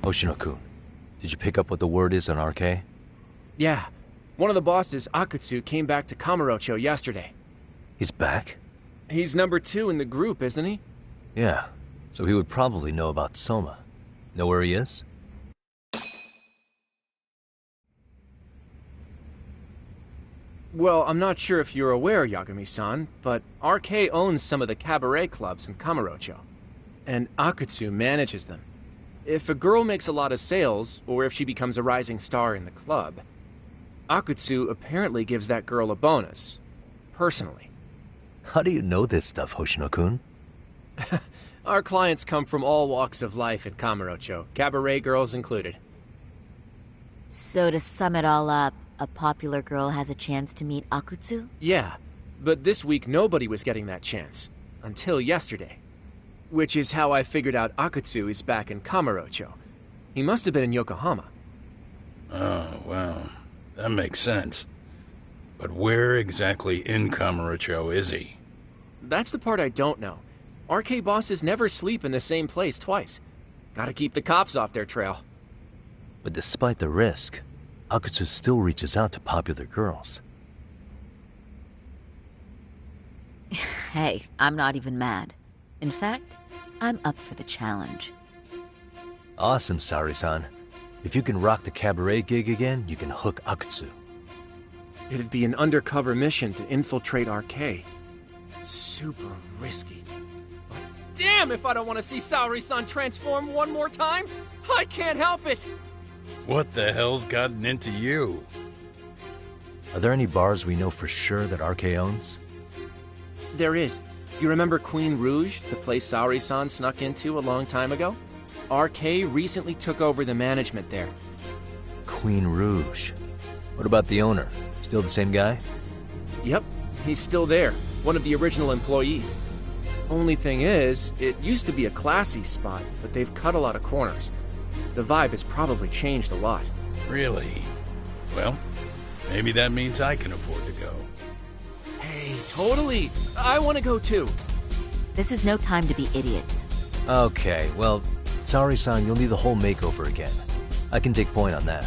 Hoshino-kun, did you pick up what the word is on RK? Yeah. One of the bosses, Akutsu, came back to Kamurocho yesterday. He's back? He's number 2 in the group, isn't he? Yeah, so he would probably know about Soma. Know where he is? Well, I'm not sure if you're aware, Yagami-san, but RK owns some of the cabaret clubs in Kamurocho, and Akutsu manages them. If a girl makes a lot of sales, or if she becomes a rising star in the club, Akutsu apparently gives that girl a bonus, personally. How do you know this stuff, Hoshino-kun? Our clients come from all walks of life in Kamurocho, cabaret girls included. So to sum it all up, a popular girl has a chance to meet Akutsu? Yeah, but this week nobody was getting that chance. Until yesterday. Which is how I figured out Akutsu is back in Kamurocho. He must have been in Yokohama. Oh, well, that makes sense. But where exactly in Kamurocho is he? That's the part I don't know. RK bosses never sleep in the same place twice. Gotta keep the cops off their trail. But despite the risk, Akutsu still reaches out to popular girls. Hey, I'm not even mad. In fact, I'm up for the challenge. Awesome, Saori-san. If you can rock the cabaret gig again, you can hook Akutsu. It'd be an undercover mission to infiltrate RK. Super risky. But damn if I don't want to see Saori-san transform one more time! I can't help it! What the hell's gotten into you? Are there any bars we know for sure that RK owns? There is. You remember Queen Rouge, the place Saori-san snuck into a long time ago? RK recently took over the management there. Queen Rouge. What about the owner? Still the same guy? Yep, he's still there. One of the original employees. Only thing is, it used to be a classy spot, but they've cut a lot of corners. The vibe has probably changed a lot. Really? Well, maybe that means I can afford to go. Hey, totally! I want to go too! This is no time to be idiots. Okay, well, Saori-san, you'll need the whole makeover again. I can take point on that.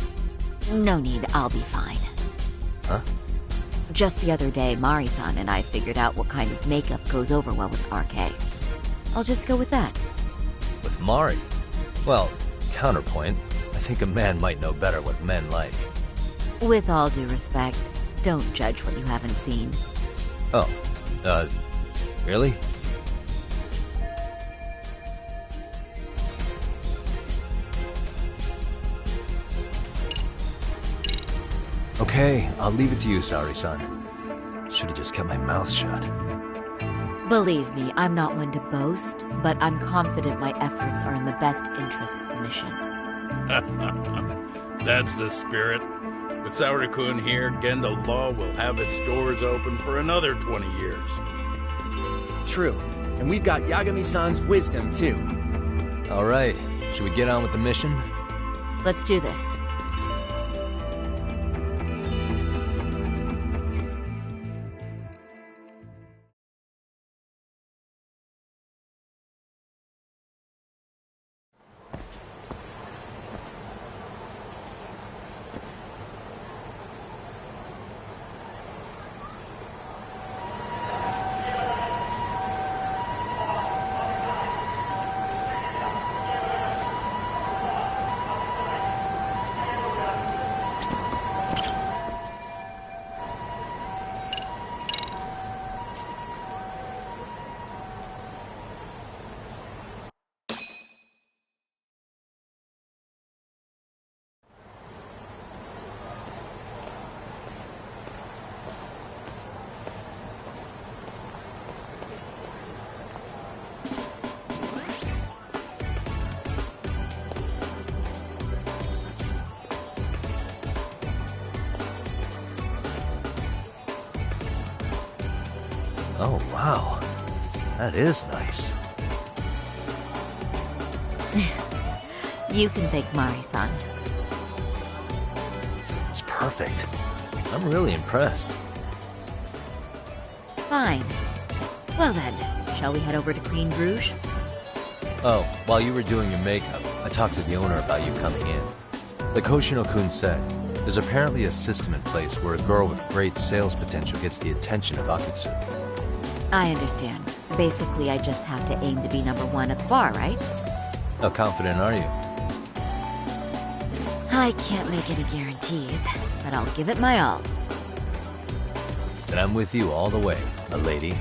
No need, I'll be fine. Huh? Just the other day, Mari-san and I figured out what kind of makeup goes over well with RK. I'll just go with that. With Mari? Well, counterpoint, I think a man might know better what men like. With all due respect, don't judge what you haven't seen. Oh, really? Okay, I'll leave it to you, Saori-san. Should've just kept my mouth shut. Believe me, I'm not one to boast, but I'm confident my efforts are in the best interest of the mission. That's the spirit. With Saori-kun here, Genda Law will have its doors open for another 20 years. True. And we've got Yagami-san's wisdom, too. All right. Should we get on with the mission? Let's do this. Oh, wow. That is nice. You can thank Mari-san. It's perfect. I'm really impressed. Fine. Well then, shall we head over to Queen Bruges? Oh, while you were doing your makeup, I talked to the owner about you coming in. Like Hoshino-kun said, there's apparently a system in place where a girl with great sales potential gets the attention of Akutsu. I understand. Basically, I just have to aim to be #1 at the bar, right? How confident are you? I can't make any guarantees, but I'll give it my all. Then I'm with you all the way, my lady.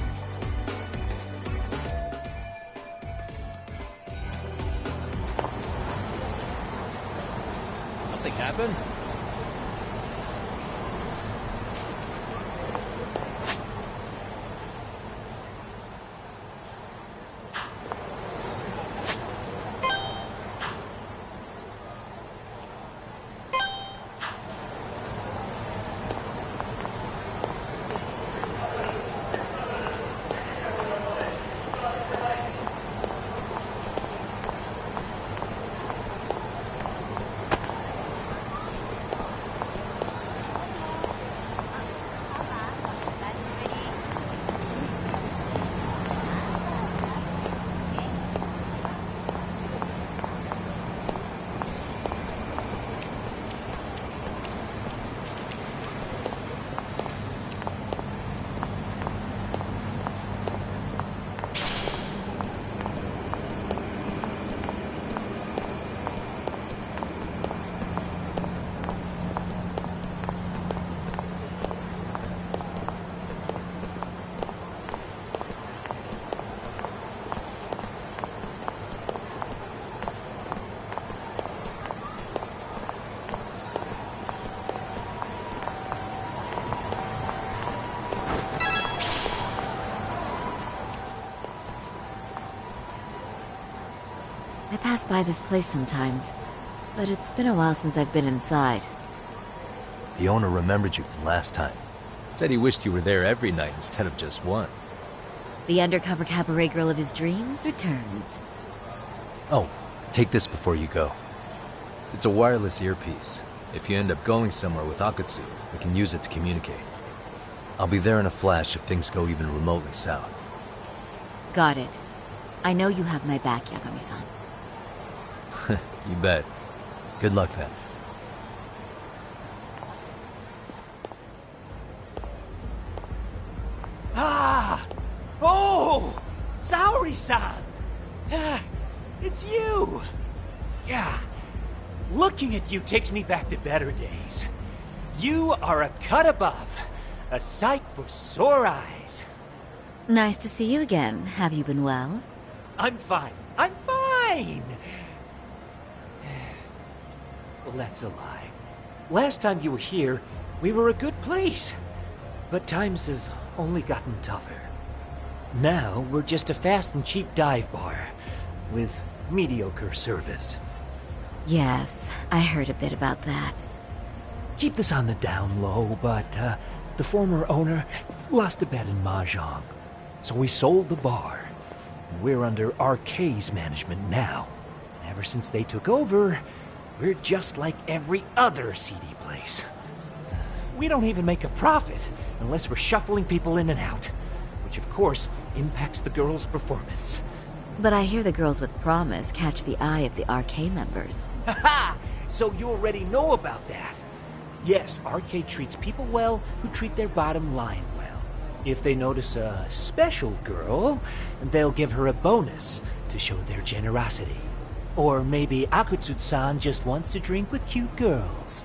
Something happened? I pass by this place sometimes, but it's been a while since I've been inside. The owner remembered you from last time. Said he wished you were there every night instead of just one. The undercover cabaret girl of his dreams returns. Oh, take this before you go. It's a wireless earpiece. If you end up going somewhere with Akutsu, we can use it to communicate. I'll be there in a flash if things go even remotely south. Got it. I know you have my back, Yagami-san. You bet. Good luck then. Ah! Oh! Saori-san! It's you! Yeah. Looking at you takes me back to better days. You are a cut above. A sight for sore eyes. Nice to see you again. Have you been well? I'm fine. I'm fine! Well, that's a lie. Last time you were here, we were a good place. But times have only gotten tougher. Now, we're just a fast and cheap dive bar with mediocre service. Yes, I heard a bit about that. Keep this on the down low, but the former owner lost a bet in Mahjong. So we sold the bar. We're under RK's management now. And ever since they took over, we're just like every other seedy place. We don't even make a profit unless we're shuffling people in and out, which of course impacts the girls' performance. But I hear the girls with promise catch the eye of the RK members. Haha! So you already know about that. Yes, RK treats people well who treat their bottom line well. If they notice a special girl, they'll give her a bonus to show their generosity. Or maybe Akutsu-san just wants to drink with cute girls.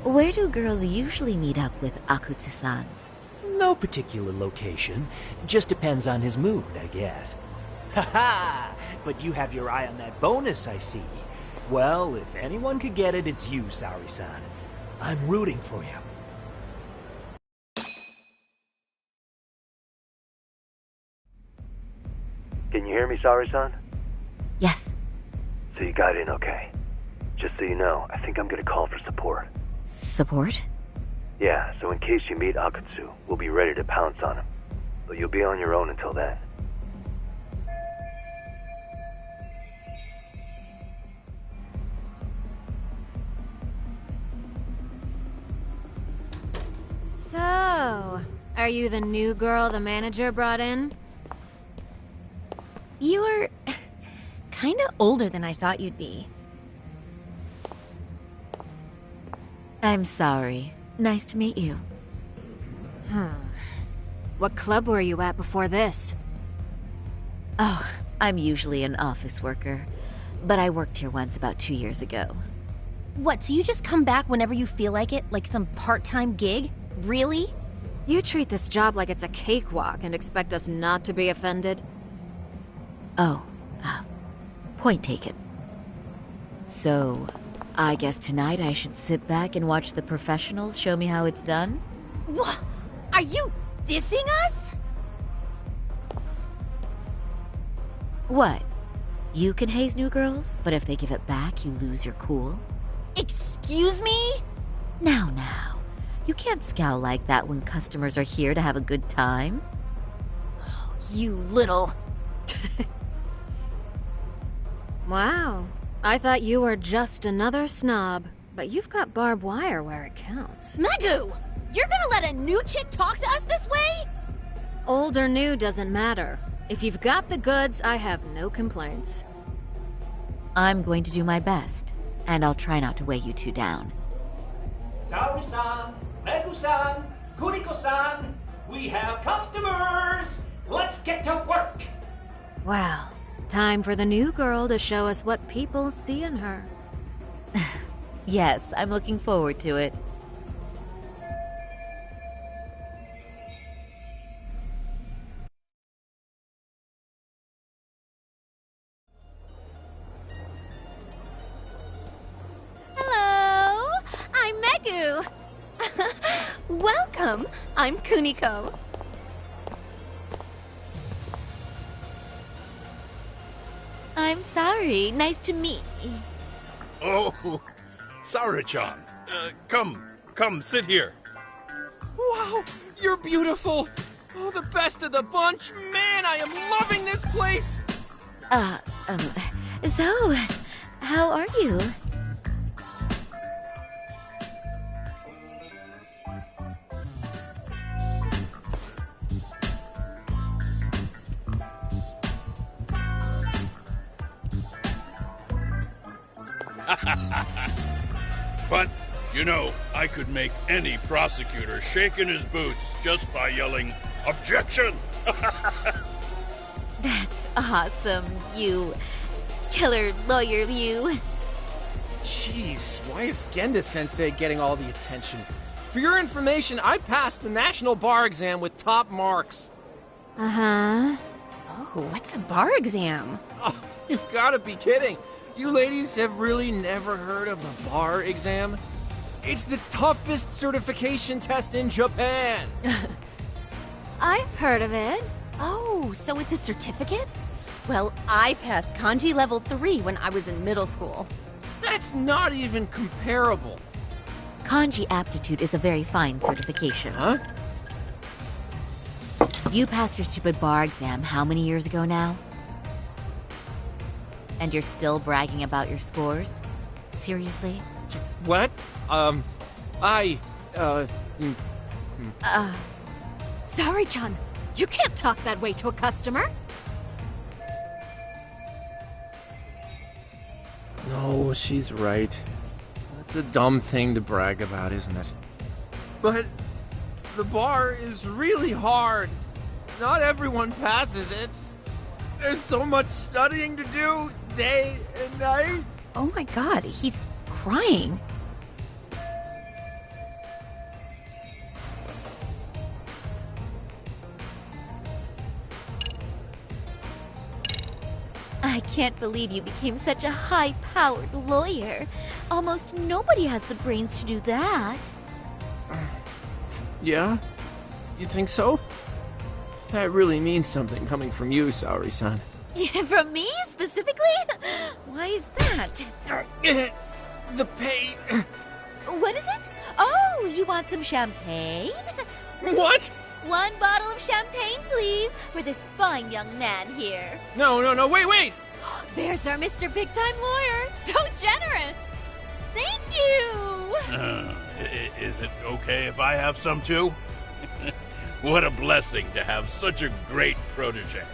Where do girls usually meet up with Akutsu-san? No particular location. Just depends on his mood, I guess. Haha! But you have your eye on that bonus, I see. Well, if anyone could get it, it's you, Saori-san. I'm rooting for you. Can you hear me, Saori-san? Yes. So you got in okay? Just so you know, I think I'm gonna call for support. Support? Yeah, so in case you meet Akutsu, we'll be ready to pounce on him. But you'll be on your own until then. So, are you the new girl the manager brought in? You're kinda older than I thought you'd be. I'm sorry. Nice to meet you. What club were you at before this? Oh, I'm usually an office worker, but I worked here once about 2 years ago. What, so you just come back whenever you feel like it? Like some part-time gig? Really? You treat this job like it's a cakewalk and expect us not to be offended? Oh, point taken. So, I guess tonight I should sit back and watch the professionals show me how it's done? What? Are you dissing us? What? You can haze new girls, but if they give it back, you lose your cool? Excuse me? Now. You can't scowl like that when customers are here to have a good time. You little... Wow. I thought you were just another snob, but you've got barbed wire where it counts. Megu! You're gonna let a new chick talk to us this way? Old or new doesn't matter. If you've got the goods, I have no complaints. I'm going to do my best, and I'll try not to weigh you two down. Saori-san, Megu-san, Kuriko-san, we have customers! Let's get to work! Well, time for the new girl to show us what people see in her. Yes, I'm looking forward to it. Hello! I'm Megu! Welcome! I'm Kuniko. I'm sorry. Nice to meet you. Oh, Saori-chan. Come, sit here. Wow, you're beautiful. Oh, the best of the bunch. Man, I am loving this place. So, how are you? But, you know, I could make any prosecutor shake in his boots just by yelling, "Objection!" That's awesome, you killer lawyer, you. Jeez, why is Genda-sensei getting all the attention? For your information, I passed the national bar exam with top marks. Uh-huh. Oh, what's a bar exam? Oh, you've got to be kidding. You ladies have really never heard of the bar exam? It's the toughest certification test in Japan. I've heard of it. Oh, so it's a certificate? Well, I passed kanji level 3 when I was in middle school. That's not even comparable. Kanji aptitude is a very fine certification. Huh? You passed your stupid bar exam how many years ago now? And you're still bragging about your scores? Seriously? What? Sorry, Chan. You can't talk that way to a customer. No, she's right. That's a dumb thing to brag about, isn't it? But the bar is really hard. Not everyone passes it. There's so much studying to do, day and night. Oh my god, he's crying. I can't believe you became such a high-powered lawyer. Almost nobody has the brains to do that. Yeah? You think so? That really means something coming from you, Saori-san. From me, specifically? Why is that? the pay... What is it? Oh, you want some champagne? What? 1 bottle of champagne, please, for this fine young man here. No, wait! There's our Mr. Big Time Lawyer. So generous. Thank you. Is it okay if I have some too? What a blessing to have such a great protege.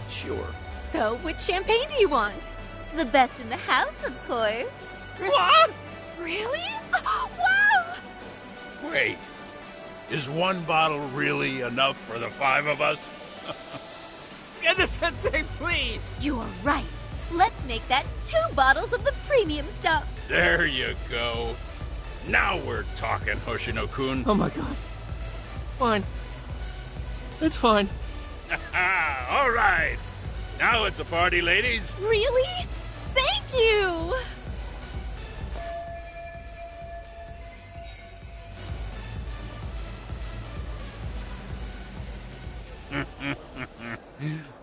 Sure. So, which champagne do you want? The best in the house, of course. What? Really? Wow! Wait, is 1 bottle really enough for the 5 of us? Genda-sensei, please! You are right. Let's make that 2 bottles of the premium stuff. There you go. Now we're talking, Hoshino-kun. Oh my god. Fine. It's fine. All right. Now it's a party, ladies. Really? Thank you!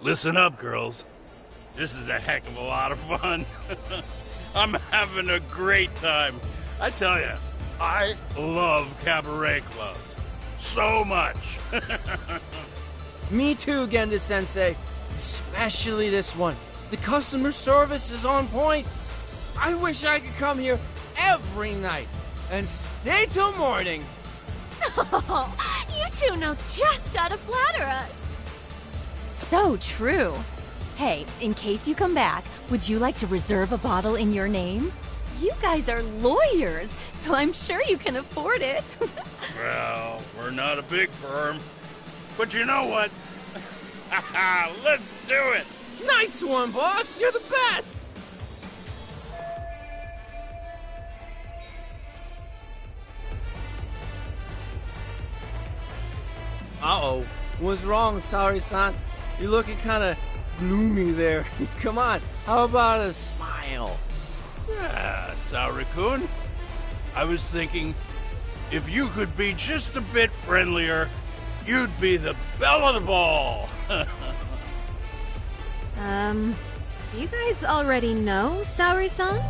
Listen up, girls. This is a heck of a lot of fun. I'm having a great time. I tell you, I love cabaret clubs. So much. Me too, Genda-sensei. Especially this one. The customer service is on point. I wish I could come here every night and stay till morning. Oh, you two know just how to flatter us. So true. Hey, in case you come back, would you like to reserve a bottle in your name? You guys are lawyers, so I'm sure you can afford it. Well, we're not a big firm. But you know what? Let's do it! Nice one, boss! You're the best! Uh-oh. What's wrong, Saori-san? You're looking kind of gloomy there. Come on, how about a smile? Yeah, Saori-kun. I was thinking, if you could be just a bit friendlier, you'd be the belle of the ball. Do you guys already know Saori-san?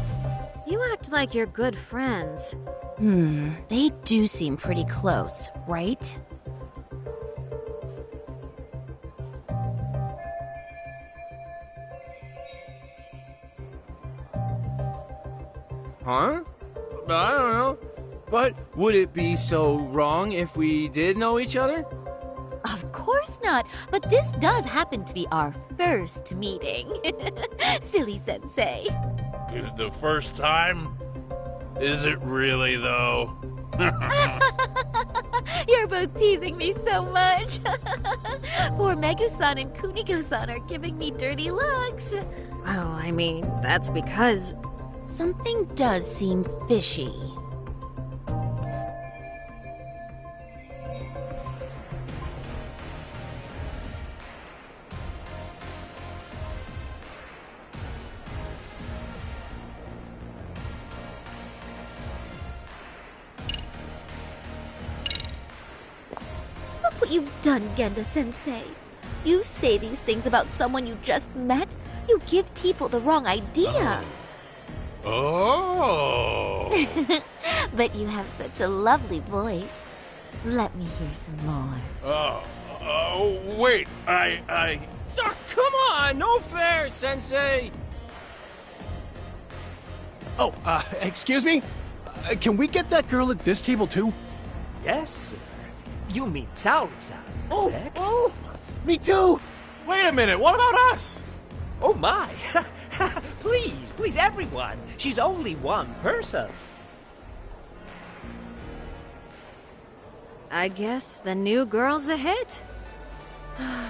You act like you're good friends. They do seem pretty close, right? Huh? I don't know. But would it be so wrong if we did know each other? Of course not, but this does happen to be our first meeting. Silly sensei. The first time? Is it really, though? You're both teasing me so much. Poor Megu-san and Kuniko-san are giving me dirty looks. Well, I mean, that's because... Something does seem fishy. Look what you've done, Genda-sensei. You say these things about someone you just met, you give people the wrong idea. Oh! But you have such a lovely voice. Let me hear some more. Wait, I... Oh, come on! No fair, Sensei! Oh, excuse me? Can we get that girl at this table too? Yes, sir. You mean Saori-san, correct? Oh, me too! Wait a minute, what about us? Oh my! Please, everyone! She's only one person. I guess the new girl's a hit.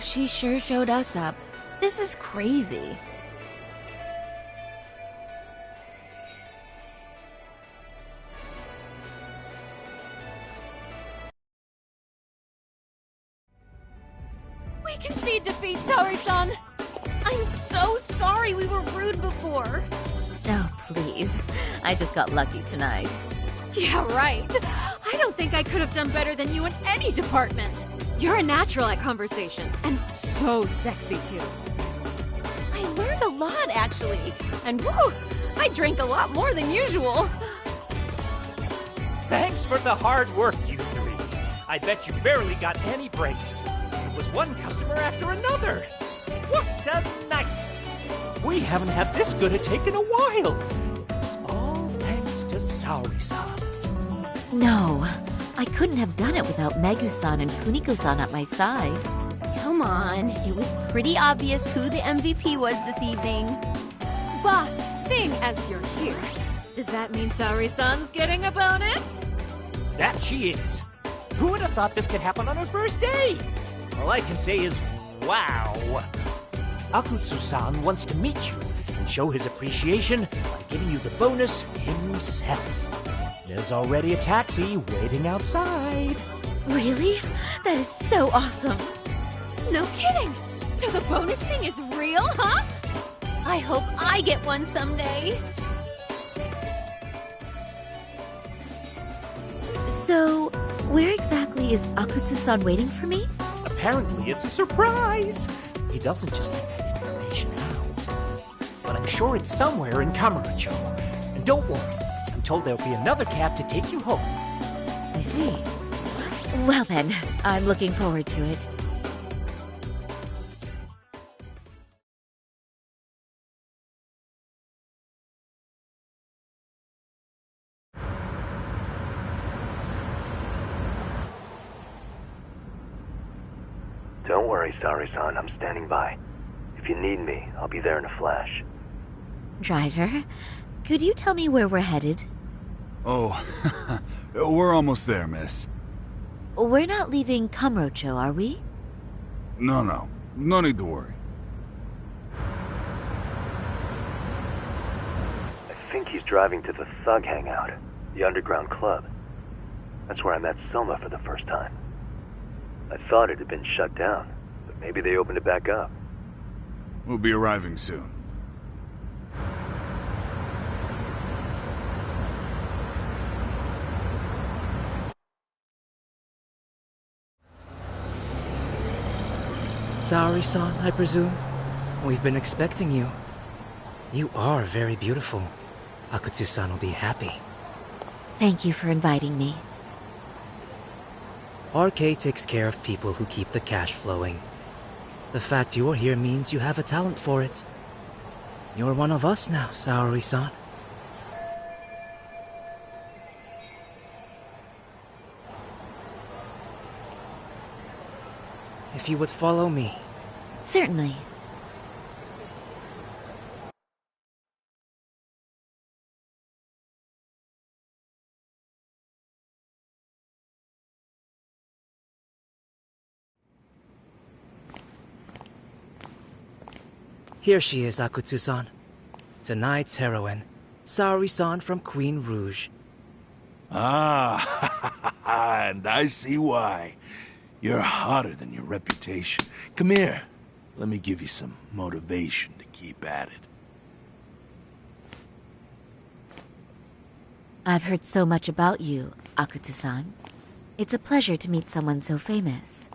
She sure showed us up. This is crazy. We concede defeat, Saori-san! I'm so sorry we were rude before. Oh, please. I just got lucky tonight. Yeah, right. I don't think I could have done better than you in any department. You're a natural at conversation, and so sexy too. I I learned a lot, actually. And whew, I drank a lot more than usual. Thanks for the hard work, you three. I bet you barely got any breaks. It was one customer after another. What a night! We haven't had this good a take in a while. It's all thanks to Saori-san. No, I couldn't have done it without Megu-san and Kuniko-san at my side. Come on, it was pretty obvious who the MVP was this evening. Boss, seeing as you're here, does that mean Saori-san's getting a bonus? That she is. Who would have thought this could happen on her first day? All I can say is, wow. Akutsu-san wants to meet you and show his appreciation by giving you the bonus himself. There's already a taxi waiting outside. Really? That is so awesome. No kidding! So the bonus thing is real, huh? I hope I get one someday. So, where exactly is Akutsu-san waiting for me? Apparently it's a surprise. He doesn't just let that information out. But I'm sure it's somewhere in Kamurocho. And don't worry, I'm told there'll be another cab to take you home. I see. Well then, I'm looking forward to it. Don't worry, Saori-san. I'm standing by. If you need me, I'll be there in a flash. Driver, could you tell me where we're headed? Oh, we're almost there, miss. We're not leaving Kamurocho, are we? No. No need to worry. I think he's driving to the Thug Hangout, the underground club. That's where I met Soma for the first time. I thought it had been shut down, but maybe they opened it back up. We'll be arriving soon. Saori-san, I presume? We've been expecting you. You are very beautiful. Akutsu-san will be happy. Thank you for inviting me. RK takes care of people who keep the cash flowing. The fact you're here means you have a talent for it. You're one of us now, Saori-san. If you would follow me. Certainly. Here she is, Akutsu-san. Tonight's heroine, Saori-san from Queen Rouge. Ah, and I see why. You're hotter than your reputation. Come here. Let me give you some motivation to keep at it. I've heard so much about you, Akutsu-san. It's a pleasure to meet someone so famous.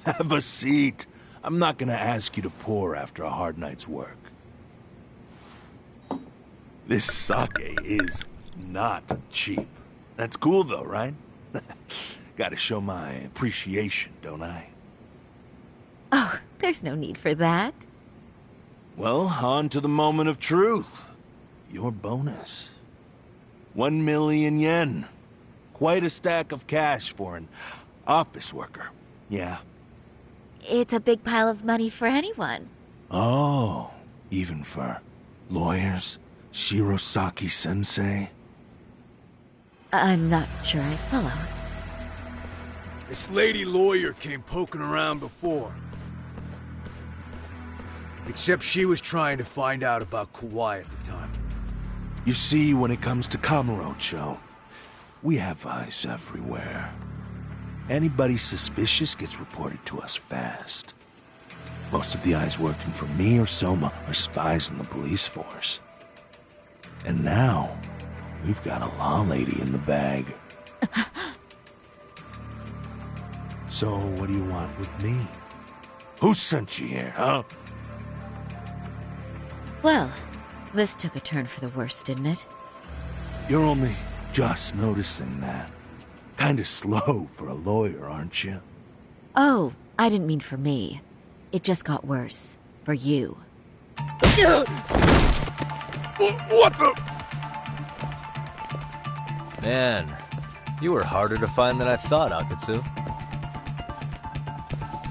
Have a seat. I'm not gonna ask you to pour after a hard night's work. This sake is not cheap. That's cool though, right? Gotta show my appreciation, don't I? Oh, there's no need for that. Well, on to the moment of truth. Your bonus. 1 million yen. Quite a stack of cash for an office worker. Yeah. It's a big pile of money for anyone. Oh, even for lawyers? Shirosaki-sensei? I'm not sure I follow. This lady lawyer came poking around before. Except she was trying to find out about Kauai at the time. You see, when it comes to Kamurocho, we have eyes everywhere. Anybody suspicious gets reported to us fast. Most of the eyes working for me or Soma are spies in the police force. And now, we've got a law lady in the bag. So, what do you want with me? Who sent you here, huh? Well, this took a turn for the worse, didn't it? You're only just noticing that. Kinda slow for a lawyer, aren't you? Oh, I didn't mean for me. It just got worse. For you. What the? Man, you were harder to find than I thought, Akatsu.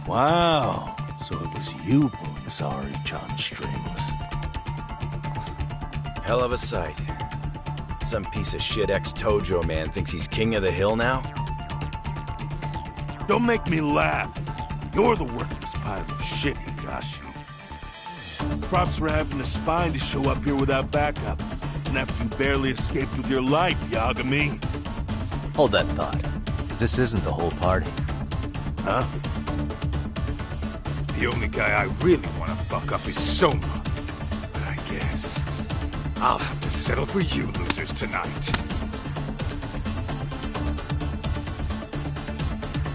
Wow, so it was you pulling Sari-chan's strings. Hell of a sight. Some piece of shit ex-Tojo man thinks he's king of the hill now? Don't make me laugh. You're the worthless pile of shit, Higashi. Props for having the spine to show up here without backup. And after you barely escaped with your life, Yagami. Hold that thought. This isn't the whole party. Huh? The only guy I really want to fuck up is Soma. But I guess I'll have to settle for you losers tonight.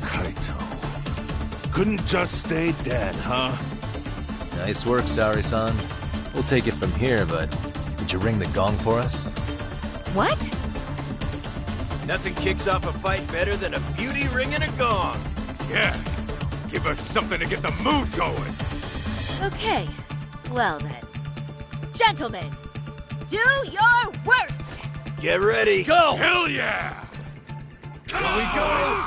Kaito. Couldn't just stay dead, huh? Nice work, Sari-san. We'll take it from here, but would you ring the gong for us? What? Nothing kicks off a fight better than a beauty ringing a gong. Yeah, give us something to get the mood going. Okay, well then. Gentlemen, do your worst! Get ready. Let's go! Hell yeah! Here we go!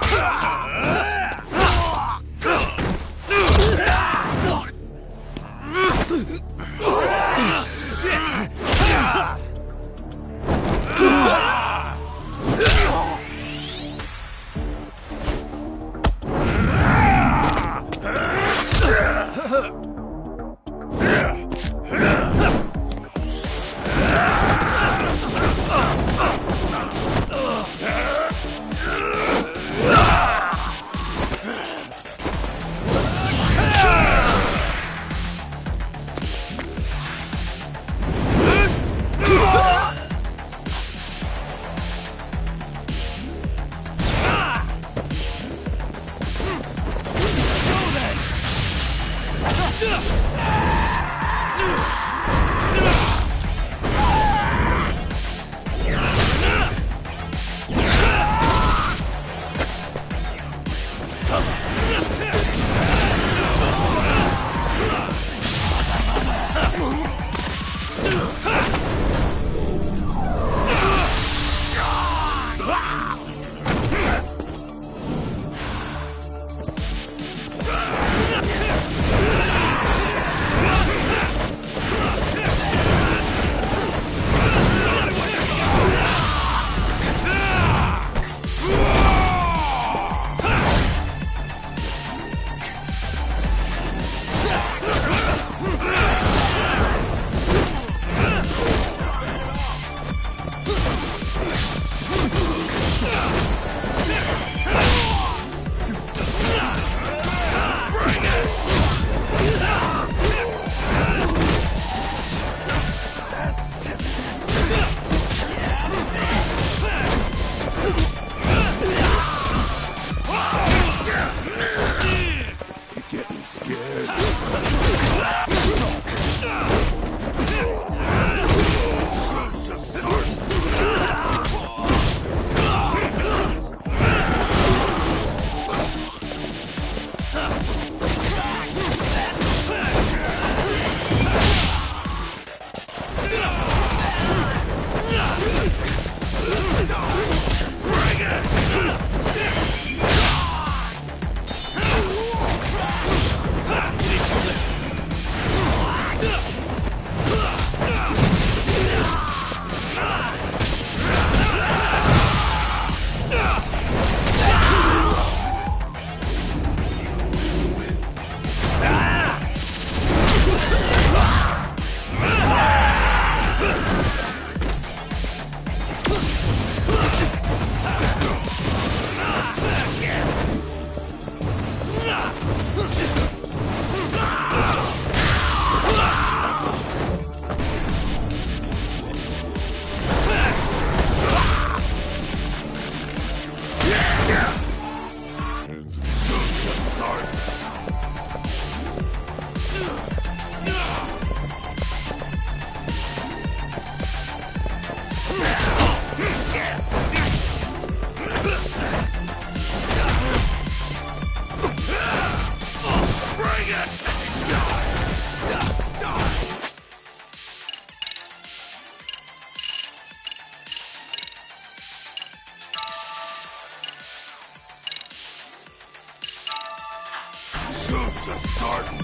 Show's just starting.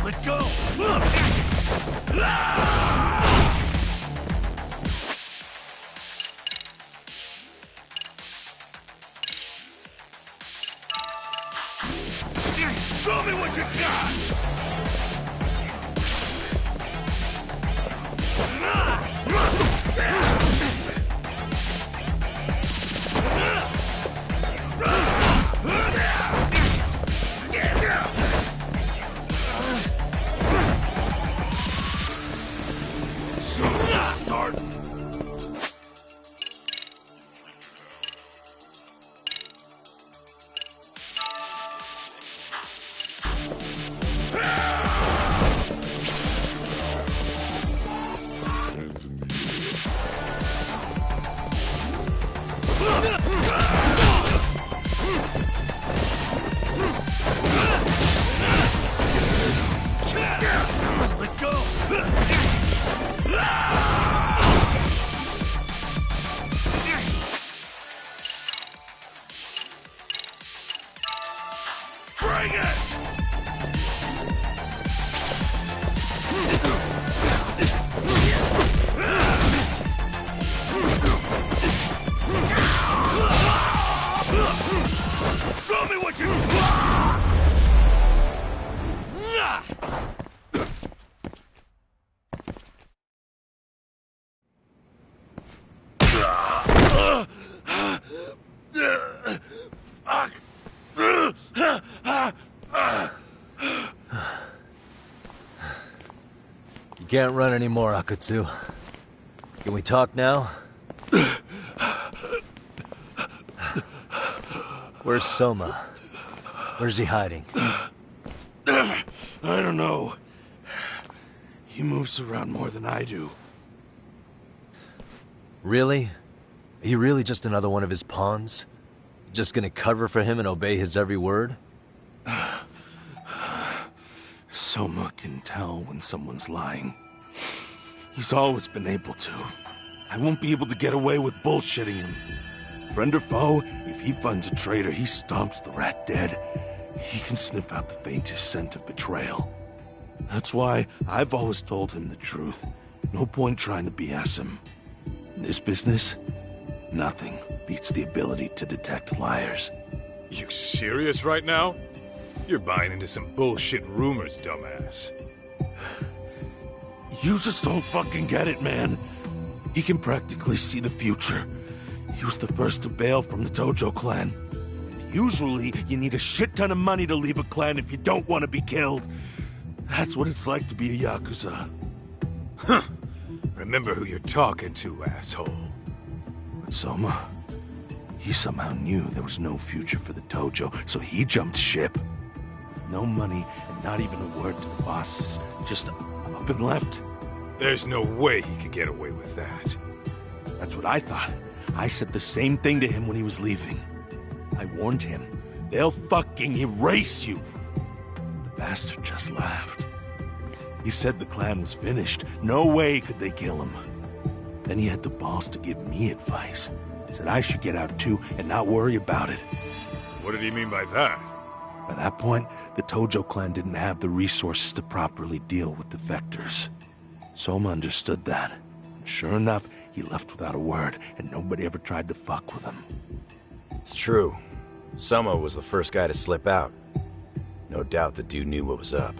Let go! Show me what you got! Start. Let go! Bring it! Show me what you... Fuck! You can't run anymore, Akatsu. Can we talk now? Where's Soma? Where's he hiding? I don't know. He moves around more than I do. Really? Are you really just another one of his pawns? Just gonna cover for him and obey his every word? Soma can tell when someone's lying. He's always been able to. I won't be able to get away with bullshitting him. Friend or foe, if he finds a traitor, he stomps the rat dead. He can sniff out the faintest scent of betrayal. That's why I've always told him the truth. No point trying to BS him. In this business, nothing beats the ability to detect liars. You serious right now? You're buying into some bullshit rumors, dumbass. You just don't fucking get it, man. He can practically see the future. He was the first to bail from the Tojo clan. And usually, you need a shit ton of money to leave a clan if you don't want to be killed. That's what it's like to be a Yakuza. Huh. Remember who you're talking to, asshole. But Soma, he somehow knew there was no future for the Tojo, so he jumped ship. With no money and not even a word to the bosses, just up and left. There's no way he could get away with that. That's what I thought. I said the same thing to him when he was leaving. I warned him, they'll fucking erase you. The bastard just laughed. He said the clan was finished. No way could they kill him. Then he had the balls to give me advice. Said I should get out too and not worry about it. What did he mean by that? By that point, the Tojo clan didn't have the resources to properly deal with defectors. Soma understood that. And sure enough, he left without a word, and nobody ever tried to fuck with him. It's true. Soma was the first guy to slip out. No doubt the dude knew what was up.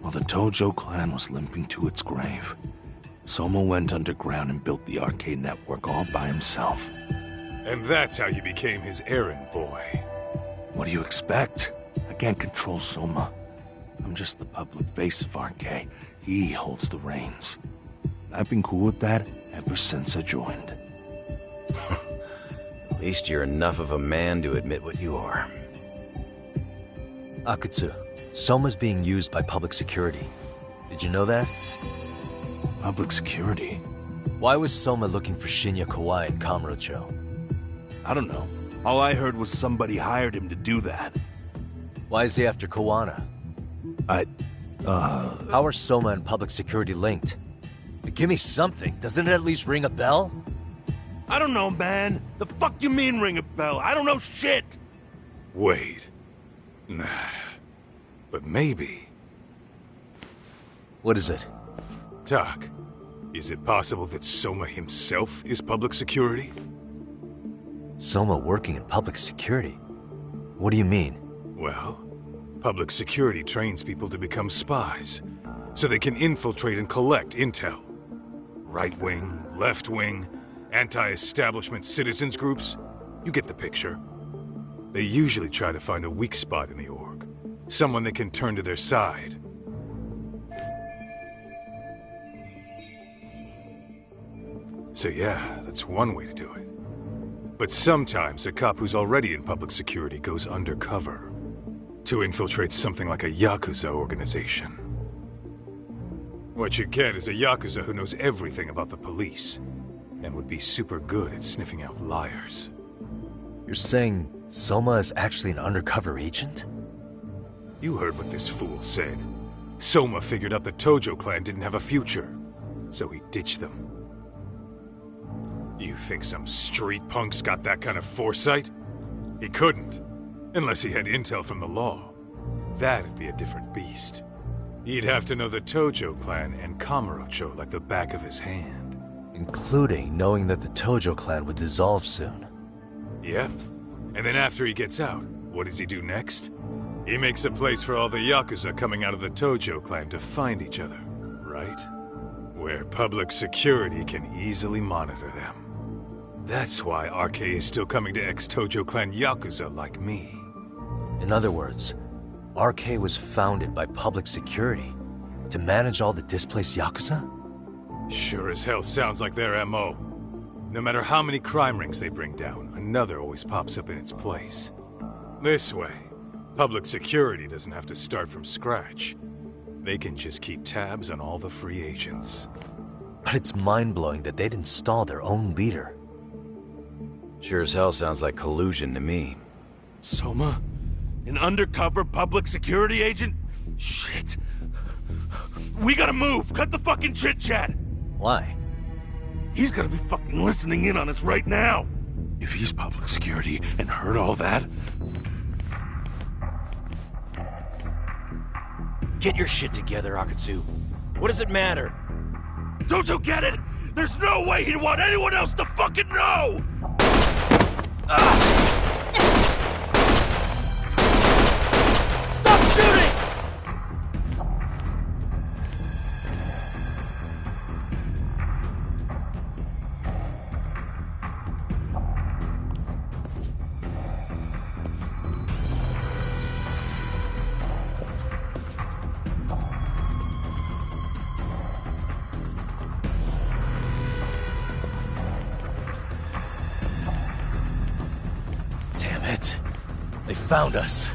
While the Tojo clan was limping to its grave, Soma went underground and built the arcade network all by himself. And that's how you became his errand boy. What do you expect? I can't control Soma. I'm just the public face of RK. He holds the reins. I've been cool with that ever since I joined. At least you're enough of a man to admit what you are. Akatsu, Soma's being used by public security. Did you know that? Public security? Why was Soma looking for Shinya Kawai in Kamurocho? I don't know. All I heard was somebody hired him to do that. Why is he after Kawana? How are Soma and public security linked? Give me something. Doesn't it at least ring a bell? I don't know, man. The fuck you mean ring a bell? I don't know shit! Wait. Nah. But maybe. What is it? Doc, is it possible that Soma himself is public security? Soma working in public security? What do you mean? Well, public security trains people to become spies, so they can infiltrate and collect intel. Right wing, left wing, anti-establishment citizens groups. You get the picture. They usually try to find a weak spot in the org. Someone they can turn to their side. So yeah, that's one way to do it. But sometimes a cop who's already in public security goes undercover to infiltrate something like a Yakuza organization. What you get is a Yakuza who knows everything about the police and would be super good at sniffing out liars. You're saying Soma is actually an undercover agent? You heard what this fool said. Soma figured out the Tojo clan didn't have a future, so he ditched them. You think some street punk's got that kind of foresight? He couldn't, unless he had intel from the law. That'd be a different beast. He'd have to know the Tojo clan and Kamurocho like the back of his hand. Including knowing that the Tojo clan would dissolve soon. Yep. And then after he gets out, what does he do next? He makes a place for all the Yakuza coming out of the Tojo clan to find each other, right? Where public security can easily monitor them. That's why RK is still coming to ex-Tojo clan Yakuza like me. In other words, RK was founded by public security to manage all the displaced Yakuza? Sure as hell sounds like their MO. No matter how many crime rings they bring down, another always pops up in its place. This way, public security doesn't have to start from scratch. They can just keep tabs on all the free agents. But it's mind-blowing that they'd install their own leader. Sure as hell sounds like collusion to me. Soma? An undercover public security agent? Shit. We gotta move! Cut the fucking chit-chat! Why? He's gotta be fucking listening in on us right now! If he's public security and heard all that... Get your shit together, Akatsu. What does it matter? Don't you get it? There's no way he'd want anyone else to fucking know! Stop shooting! Damn it. They found us.